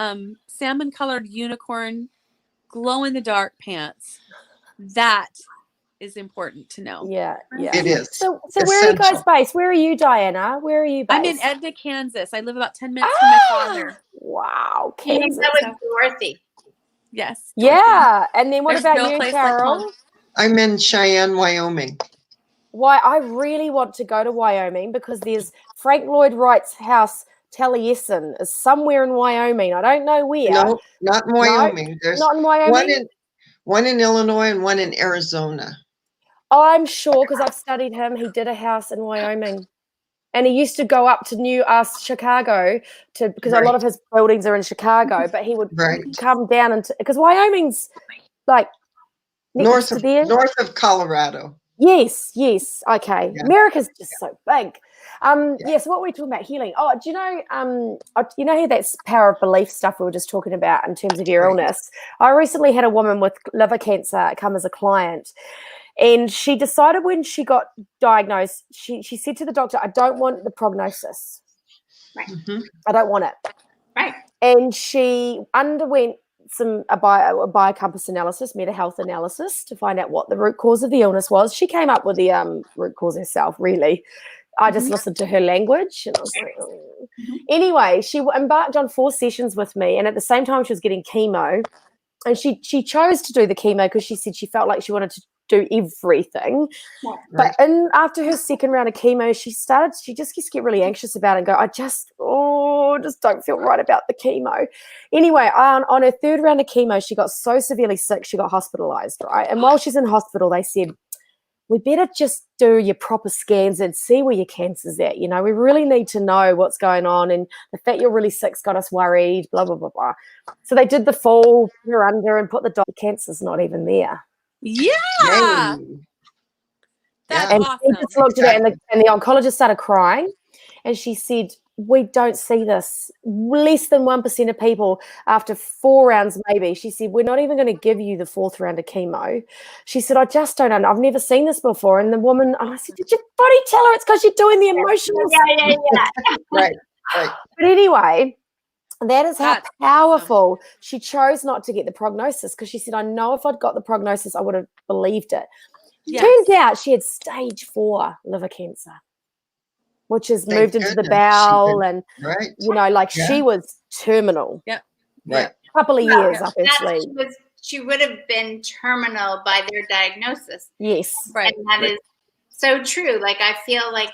Speaker 2: salmon-colored unicorn glow-in-the-dark pants. That is important to know.
Speaker 4: Yeah, yeah.
Speaker 3: It is.
Speaker 4: So where are you guys
Speaker 3: essential.
Speaker 4: based? Where are you, Diana? Where are you based?
Speaker 2: I'm in Edna, Kansas. I live about 10 minutes from my father.
Speaker 4: Wow,
Speaker 1: You
Speaker 4: Kansas.
Speaker 1: know, that was Dorothy.
Speaker 2: Yes. Dorothy.
Speaker 4: Yeah, and then what
Speaker 2: There's
Speaker 4: about
Speaker 2: no
Speaker 4: you,
Speaker 2: place like
Speaker 4: Carol?
Speaker 2: home.
Speaker 3: I'm in Cheyenne, Wyoming.
Speaker 4: Why I really want to go to Wyoming because there's Frank Lloyd Wright's house, Taliesin, is somewhere in Wyoming. I don't know where.
Speaker 3: No, not in Wyoming. There's
Speaker 4: not in Wyoming.
Speaker 3: one in Illinois and one in Arizona.
Speaker 4: I'm sure because I've studied him. He did a house in Wyoming, and he used to go up to Chicago because a lot of his buildings are in Chicago. But he would come down into because Wyoming's like
Speaker 3: north
Speaker 4: to there.
Speaker 3: of Colorado.
Speaker 4: Yes. Okay.
Speaker 3: Yeah.
Speaker 4: America's just so big. So what were we talking about? Healing. Oh, do you know, you know how that's power of belief stuff we were just talking about in terms of your illness? I recently had a woman with liver cancer come as a client, and she decided when she got diagnosed, she said to the doctor, I don't want the prognosis.
Speaker 1: Right.
Speaker 3: Mm-hmm.
Speaker 4: I don't want it.
Speaker 1: Right.
Speaker 4: And she underwent a biocompass analysis, meta-health analysis to find out what the root cause of the illness was. She came up with the root cause herself, really. I just listened to her language and I was like, oh. Anyway, she embarked on 4 sessions with me, and at the same time she was getting chemo, and she chose to do the chemo because she said she felt like she wanted to do everything.
Speaker 3: Right.
Speaker 4: But after her second round of chemo, she just gets get really anxious about it and go, I just don't feel right about the chemo. Anyway, on her third round of chemo, she got so severely sick, she got hospitalized, right? And while she's in hospital, they said, we better just do your proper scans and see where your cancer's at. You know, we really need to know what's going on. And the fact you're really sick's got us worried, blah, blah, blah, blah. So they did the full, you're under, and put the cancer's not even there.
Speaker 2: Yeah.
Speaker 3: Hey.
Speaker 2: That's
Speaker 4: And
Speaker 2: awesome.
Speaker 4: she just looked at it, and the oncologist started crying. And she said, we don't see this. Less than 1% of people after 4 rounds, maybe. She said, we're not even going to give you the 4th round of chemo. She said, I just don't know. I've never seen this before. And the woman, I said, did your body tell her it's because you're doing the emotional
Speaker 1: Yeah.
Speaker 3: Right.
Speaker 4: But anyway, that is how
Speaker 2: That's
Speaker 4: powerful. She chose not to get the prognosis because she said, I know if I'd got the prognosis, I would have believed it.
Speaker 2: Yes.
Speaker 4: Turns out she had stage 4 liver cancer, which has moved into the bowel, and
Speaker 3: right.
Speaker 4: you know, like she was terminal.
Speaker 2: Yeah.
Speaker 3: Right.
Speaker 4: couple of years,
Speaker 1: Well,
Speaker 4: obviously.
Speaker 1: she would have been terminal by their diagnosis.
Speaker 4: Yes.
Speaker 2: Right.
Speaker 1: And that is so true. Like, I feel like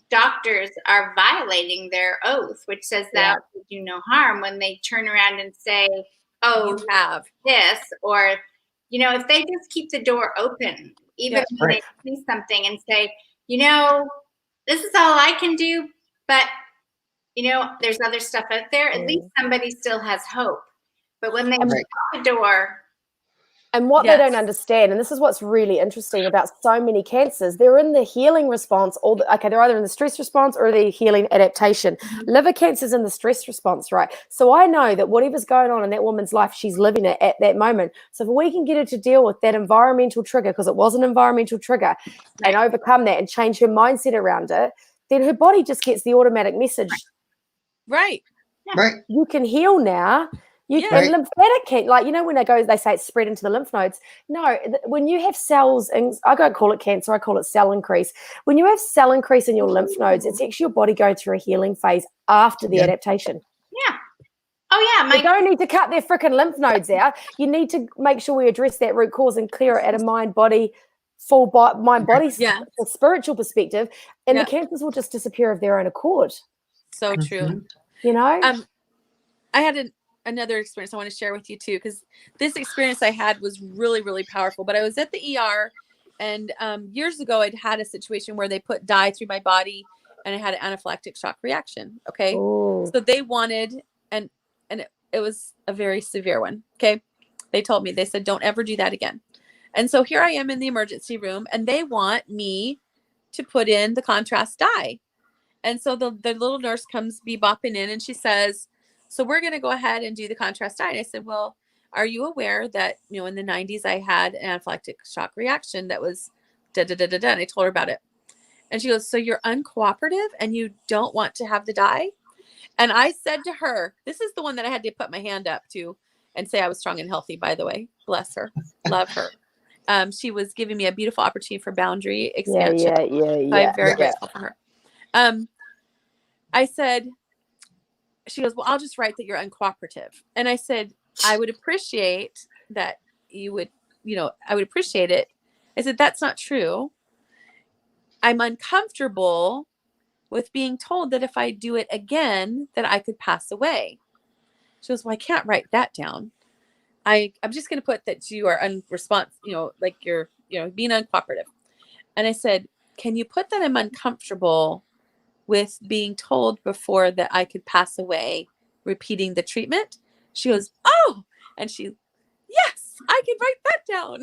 Speaker 1: doctors are violating their oath, which says that will do no harm, when they turn around and say, oh,
Speaker 2: You have
Speaker 1: this, or, you know, if they just keep the door open, even when
Speaker 3: Right.
Speaker 1: they see something and say, you know, this is all I can do, but, you know, there's other stuff out there. At least somebody still has hope. But when they shut the door.
Speaker 4: And what they don't understand, and this is what's really interesting about so many cancers, they're in the healing response, they're either in the stress response or the healing adaptation. Liver cancer's in the stress response, right? So I know that whatever's going on in that woman's life, she's living it at that moment. So if we can get her to deal with that environmental trigger, because it was an environmental trigger, and overcome that and change her mindset around it, then her body just gets the automatic message.
Speaker 2: Right.
Speaker 4: You can heal now. And lymphatic cancer, like, you know, when they say it's spread into the lymph nodes. No, when you have cells, and I don't call it cancer, I call it cell increase. When you have cell increase in your lymph nodes, it's actually your body going through a healing phase after the adaptation.
Speaker 1: Yeah. Oh, yeah.
Speaker 4: You don't need to cut their freaking lymph nodes out. You need to make sure we address that root cause and clear it at a mind-body, spiritual perspective, and the cancers will just disappear of their own accord.
Speaker 2: So true.
Speaker 4: You know?
Speaker 2: I had another experience I want to share with you too, because this experience I had was really, really powerful. But I was at the ER, and years ago I'd had a situation where they put dye through my body, and I had an anaphylactic shock reaction. Okay.
Speaker 4: Ooh.
Speaker 2: So they wanted, and it was a very severe one. Okay. They told me, they said, don't ever do that again. And so here I am in the emergency room, and they want me to put in the contrast dye. And so the little nurse comes bebopping in, and she says, so we're going to go ahead and do the contrast dye. And I said, well, are you aware that, you know, in the 90s, I had an anaphylactic shock reaction that was da-da-da-da-da. And I told her about it. And she goes, so you're uncooperative and you don't want to have the dye? And I said to her, this is the one that I had to put my hand up to and say I was strong and healthy, by the way. Bless her. Love her. She was giving me a beautiful opportunity for boundary expansion. I'm very grateful for her. I said, she goes, well, I'll just write that you're uncooperative. And I said, I would appreciate that you would, you know, I would appreciate it. I said, that's not true. I'm uncomfortable with being told that if I do it again, that I could pass away. She goes, well, I can't write that down. I'm just going to put that you are unresponsive, you know, like you're, you know, being uncooperative. And I said, can you put that I'm uncomfortable with being told before that I could pass away repeating the treatment? She goes, oh, and yes, I can write that down.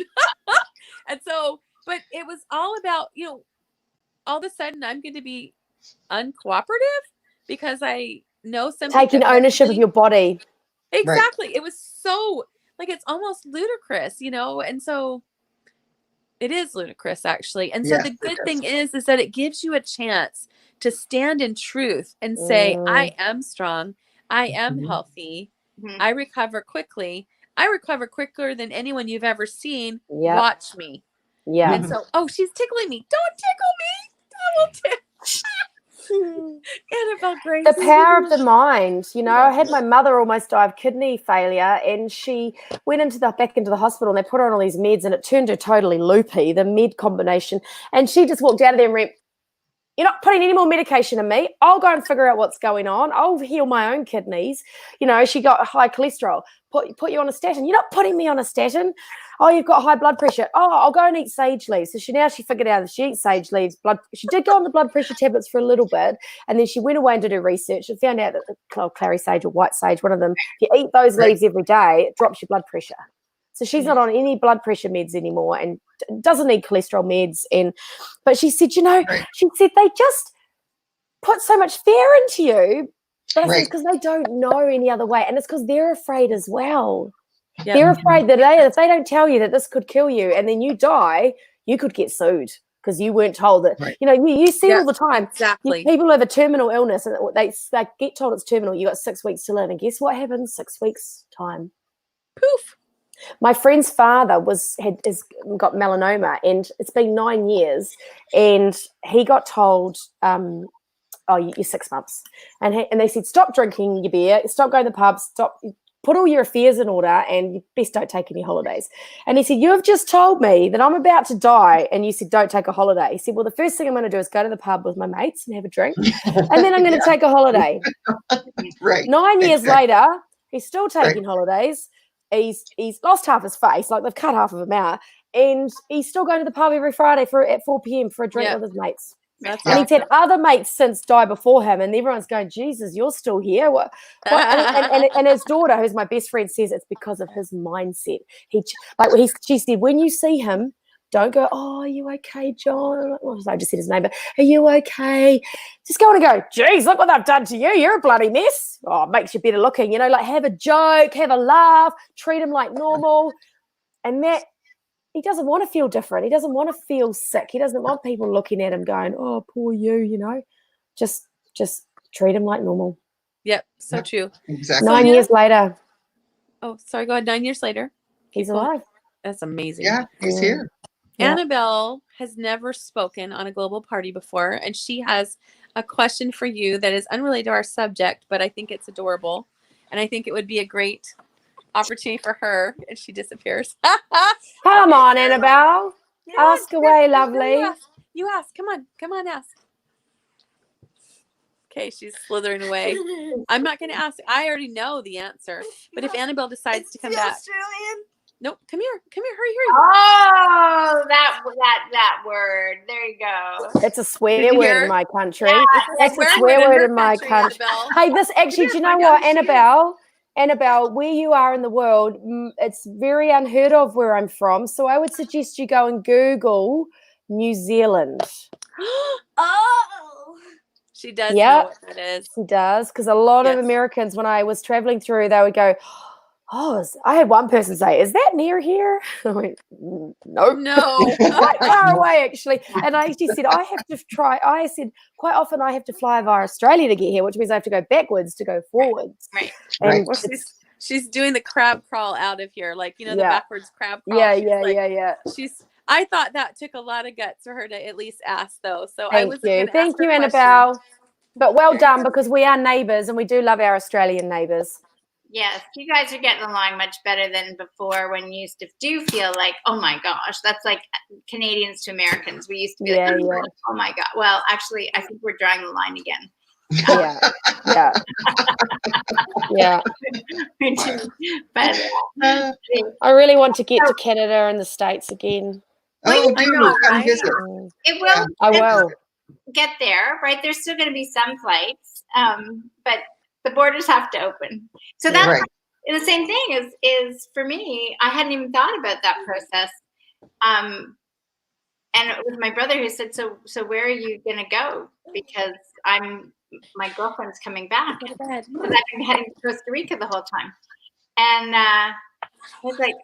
Speaker 2: And so, but it was all about, you know, all of a sudden I'm going to be uncooperative because I know something.
Speaker 4: Taking ownership of your body.
Speaker 2: Exactly. It was so, like, it's almost ludicrous, you know? And so it is ludicrous, actually. And so the good thing is that it gives you a chance to stand in truth and say, I am strong. I am healthy. I recover quickly. I recover quicker than anyone you've ever seen. Watch me.
Speaker 4: Yeah.
Speaker 2: And so, oh, she's tickling me. Don't tickle me. I will tickle. Annabelle Grace.
Speaker 4: The power of the mind. You know, I had my mother almost die of kidney failure, and she went back into the hospital, and they put her on all these meds, and it turned her totally loopy, the med combination. And she just walked out of there and went, you're not putting any more medication in me. I'll go and figure out what's going on. I'll heal my own kidneys. You know, she got high cholesterol. Put you on a statin. You're not putting me on a statin. Oh, you've got high blood pressure. Oh, I'll go and eat sage leaves. So she figured out that she eats sage leaves. She did go on the blood pressure tablets for a little bit, and then she went away and did her research and found out that clary sage or white sage, one of them, if you eat those leaves every day, it drops your blood pressure. So she's not on any blood pressure meds anymore and doesn't need cholesterol meds. But she said, you know, she said they just put so much fear into you. But I said, because they don't know any other way. And it's because they're afraid as well. Yep. They're afraid that if they don't tell you that this could kill you and then you die, you could get sued because you weren't told that. You know, you see all the time.
Speaker 2: Exactly.
Speaker 4: People have a terminal illness and they get told it's terminal. You got 6 weeks to live. And guess what happens? 6 weeks time. Poof. My friend's father has got melanoma, and it's been 9 years, and he got told, you're 6 months. And they said, stop drinking your beer, stop going to the pub, stop put all your affairs in order and you best don't take any holidays. And he said, you have just told me that I'm about to die and you said don't take a holiday. He said, well, the first thing I'm going to do is go to the pub with my mates and have a drink and then I'm going to take a holiday.
Speaker 3: Right.
Speaker 4: 9 years
Speaker 3: Exactly.
Speaker 4: later, he's still taking holidays. He's lost half his face, like they've cut half of him out, and he's still going to the pub every Friday at 4 p.m. for a drink with his mates.
Speaker 2: That's
Speaker 4: And he's had other mates since die before him, and everyone's going, Jesus, you're still here. What? And his daughter, who's my best friend, says it's because of his mindset. She said, when you see him, don't go, oh, are you okay, John? Well, I just said his name, but are you okay? Just go and go, geez, look what they've done to you. You're a bloody mess. Oh, it makes you better looking, you know, like have a joke, have a laugh, treat him like normal. And that, he doesn't want to feel different. He doesn't want to feel sick. He doesn't want people looking at him going, oh, poor you know. Just treat him like normal.
Speaker 2: Yep, so true.
Speaker 3: Exactly.
Speaker 4: 9 years later.
Speaker 2: Oh, sorry, go ahead. 9 years later.
Speaker 4: He's alive.
Speaker 2: That's amazing.
Speaker 3: Yeah, he's here.
Speaker 4: Yeah.
Speaker 2: Annabelle has never spoken on a global party before, and she has a question for you that is unrelated to our subject, but I think it's adorable, and I think it would be a great opportunity for her. And she disappears.
Speaker 4: Come on, Annabelle. Ask away, lovely.
Speaker 2: You ask. Come on, ask. Okay, she's slithering away. I'm not going to ask. I already know the answer, but if Annabelle decides to come back.
Speaker 5: Australian?
Speaker 2: Nope, come here, hurry.
Speaker 1: Oh, that word. There you go.
Speaker 4: It's a swear
Speaker 2: Did you
Speaker 4: word
Speaker 2: hear?
Speaker 4: in my country.
Speaker 1: Yeah,
Speaker 4: It's a
Speaker 2: Swear
Speaker 4: swear
Speaker 2: word
Speaker 4: word
Speaker 2: in
Speaker 4: in
Speaker 2: her
Speaker 4: my
Speaker 2: country,
Speaker 4: country.
Speaker 2: Annabelle.
Speaker 4: Hey, this actually, do you know what, Annabelle, where you are in the world, it's very unheard of where I'm from. So I would suggest you go and Google New Zealand.
Speaker 5: Oh.
Speaker 2: She does
Speaker 4: Yeah.
Speaker 2: know what that is.
Speaker 4: She does, because a lot of
Speaker 2: Yes.
Speaker 4: Americans, when I was traveling through, they would go, oh, I had one person say, is that near here? I went, nope.
Speaker 2: No.
Speaker 4: Quite far away, actually. And I actually said, I said, quite often I have to fly via Australia to get here, which means I have to go backwards to go forwards.
Speaker 1: Right.
Speaker 4: And
Speaker 2: Well, she's doing the crab crawl out of here, like, you know, the
Speaker 4: Yeah.
Speaker 2: backwards crab crawl.
Speaker 4: yeah.
Speaker 2: I thought that took a lot of guts for her to at least ask, though. So I wasn't going to
Speaker 4: Thank
Speaker 2: ask her
Speaker 4: you,
Speaker 2: question.
Speaker 4: Annabelle. But well
Speaker 2: There you
Speaker 4: done,
Speaker 2: go.
Speaker 4: because we are neighbours and we do love our Australian neighbours.
Speaker 1: Yes, you guys are getting along much better than before when you used to do feel like, oh my gosh, that's like Canadians to Americans. We used to be like, oh my God. Well, actually, I think we're drawing the line again.
Speaker 4: Yeah.
Speaker 1: But
Speaker 4: I really want to get to Canada and the States again.
Speaker 3: Oh,
Speaker 2: I
Speaker 3: do
Speaker 2: know,
Speaker 3: come
Speaker 2: right?
Speaker 3: visit.
Speaker 1: it will.
Speaker 4: I will.
Speaker 1: Get there, right? There's still going to be some flights, but the borders have to open. So that's
Speaker 3: Right.
Speaker 1: the same thing is for me. I hadn't even thought about that process. And it was my brother who said, so where are you going to go? Because my girlfriend's coming back.
Speaker 2: Go to bed.
Speaker 1: Because I've been heading to Costa Rica the whole time. And I was like,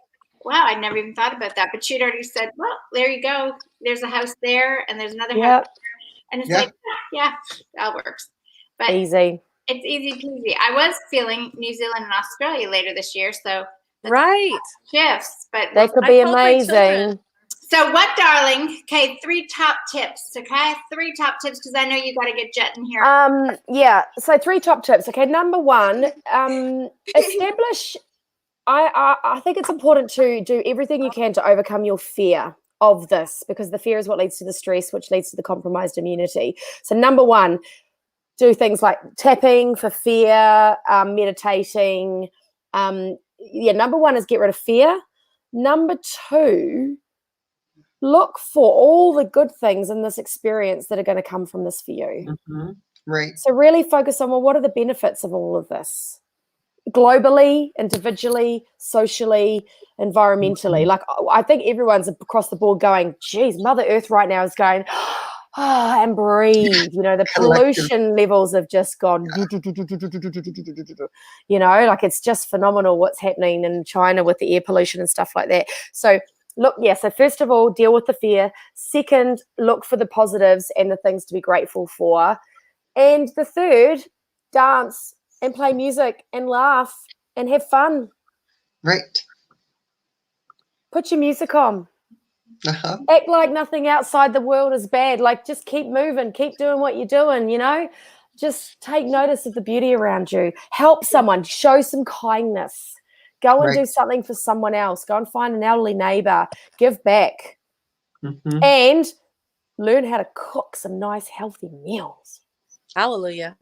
Speaker 1: wow, I'd never even thought about that. But she'd already said, well, there you go. There's a house there and there's another house there. And it's like, yeah, that works. But
Speaker 4: Easy.
Speaker 1: it's easy peasy. I was feeling New Zealand and Australia later this year, so
Speaker 2: Right.
Speaker 1: shifts. But
Speaker 4: That could
Speaker 2: I
Speaker 4: be
Speaker 2: told my
Speaker 4: amazing.
Speaker 2: children.
Speaker 1: so what, darling? Okay, 3 top tips. Okay, 3 top tips because I know you got to get jetting here.
Speaker 4: Yeah. So 3 top tips. Okay, number 1, establish. I think it's important to do everything you can to overcome your fear of this, because the fear is what leads to the stress, which leads to the compromised immunity. So number 1, do things like tapping for fear, meditating. Number 1 is get rid of fear. Number 2, look for all the good things in this experience that are going to come from this for you.
Speaker 3: Mm-hmm. Right.
Speaker 4: So really focus on, well, what are the benefits of all of this? Globally, individually, socially, environmentally. Like, I think everyone's across the board going, geez, Mother Earth right now is going, and breathe. You know, the pollution levels have just gone, you know, like it's just phenomenal what's happening in China with the air pollution and stuff like that. So look, so first of all, deal with the fear. Second, look for the positives and the things to be grateful for. And the third, dance and play music and laugh and have fun.
Speaker 3: Right.
Speaker 4: Put your music on.
Speaker 3: Uh-huh.
Speaker 4: Act like nothing outside the world is bad. Like, just keep moving, keep doing what you're doing, you know? just take notice of the beauty around you. Help someone. Show some kindness. Go and do something for someone else. Go and find an elderly neighbor. Give back.
Speaker 3: Mhm.
Speaker 4: And learn how to cook some nice, healthy meals.
Speaker 2: Hallelujah.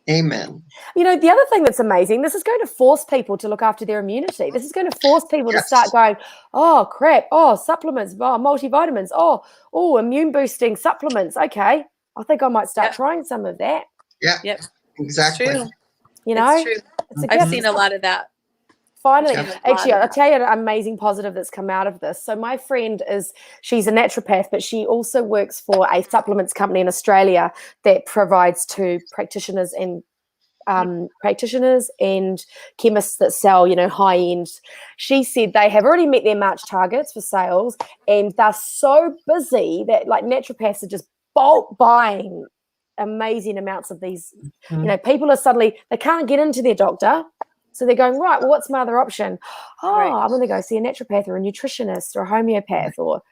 Speaker 3: Amen.
Speaker 4: You know, the other thing that's amazing, this is going to force people to look after their immunity. This is going to force people to start going, oh, crap, oh, supplements, oh, multivitamins, oh, immune-boosting supplements. Okay, I think I might start trying some of that.
Speaker 3: Yeah,
Speaker 2: Yep.
Speaker 3: exactly.
Speaker 2: It's true.
Speaker 4: You know?
Speaker 2: It's true.
Speaker 4: It's a
Speaker 2: I've
Speaker 4: gift.
Speaker 2: seen a lot of that.
Speaker 4: Finally,
Speaker 3: Yeah.
Speaker 4: actually, I'll tell you an amazing positive that's come out of this. So my friend she's a naturopath, but she also works for a supplements company in Australia that provides to practitioners and chemists that sell, you know, high end. She said they have already met their March targets for sales, and they're so busy that like naturopaths are just bulk buying amazing amounts of these. You know, people are suddenly, they can't get into their doctor. So they're going, right, well, what's my other option? Oh, I'm going to go see a naturopath or a nutritionist or a homeopath or.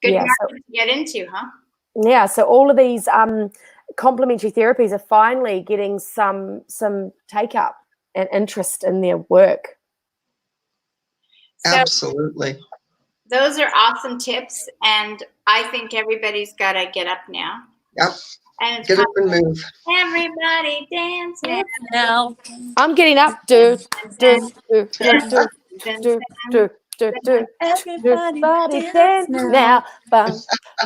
Speaker 1: Good
Speaker 4: Yeah,
Speaker 1: market to get into, huh?
Speaker 4: Yeah, so all of these complementary therapies are finally getting some take up and interest in their work.
Speaker 1: So
Speaker 3: Absolutely.
Speaker 1: those are awesome tips, and I think everybody's got to get up now.
Speaker 3: Yep.
Speaker 1: And it's
Speaker 3: Get up and move.
Speaker 1: everybody dance
Speaker 2: Now.
Speaker 4: I'm getting up. Do.
Speaker 2: Everybody
Speaker 4: Everybody
Speaker 2: dance
Speaker 4: dance
Speaker 2: now.
Speaker 4: now. Bum,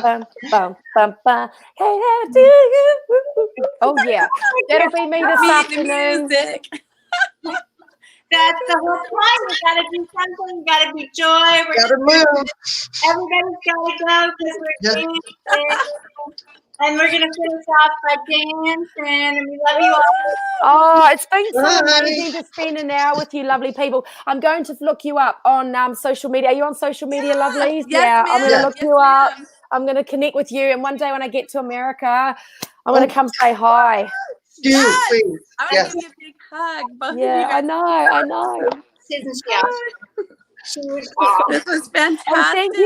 Speaker 4: bum, bum, bum, bum. Hey, how do you? Oh yeah, that'll be me this afternoon.
Speaker 2: Music.
Speaker 1: That's the whole point. We gotta do something. We gotta be joy.
Speaker 3: Gotta move.
Speaker 1: Everybody's gotta go because we're dancing. And we're gonna finish off by dancing. And we love you all.
Speaker 4: Oh, it's been so
Speaker 3: Bye.
Speaker 4: amazing to spend an hour with you, lovely people. I'm going to look you up on social media. Are you on social media, lovelies?
Speaker 2: Yes,
Speaker 4: I'm going to
Speaker 2: ma'am.
Speaker 4: look
Speaker 2: Yes,
Speaker 4: you up.
Speaker 2: ma'am.
Speaker 4: I'm going to connect with you. And one day when I get to America, I'm going to come say hi.
Speaker 3: Do, please.
Speaker 2: I'm gonna give you a big hug. Both of you
Speaker 4: Yeah,
Speaker 2: guys.
Speaker 4: I know.
Speaker 1: Isn't she awesome? She was awesome.
Speaker 2: This was
Speaker 4: And
Speaker 2: fantastic.
Speaker 4: thank you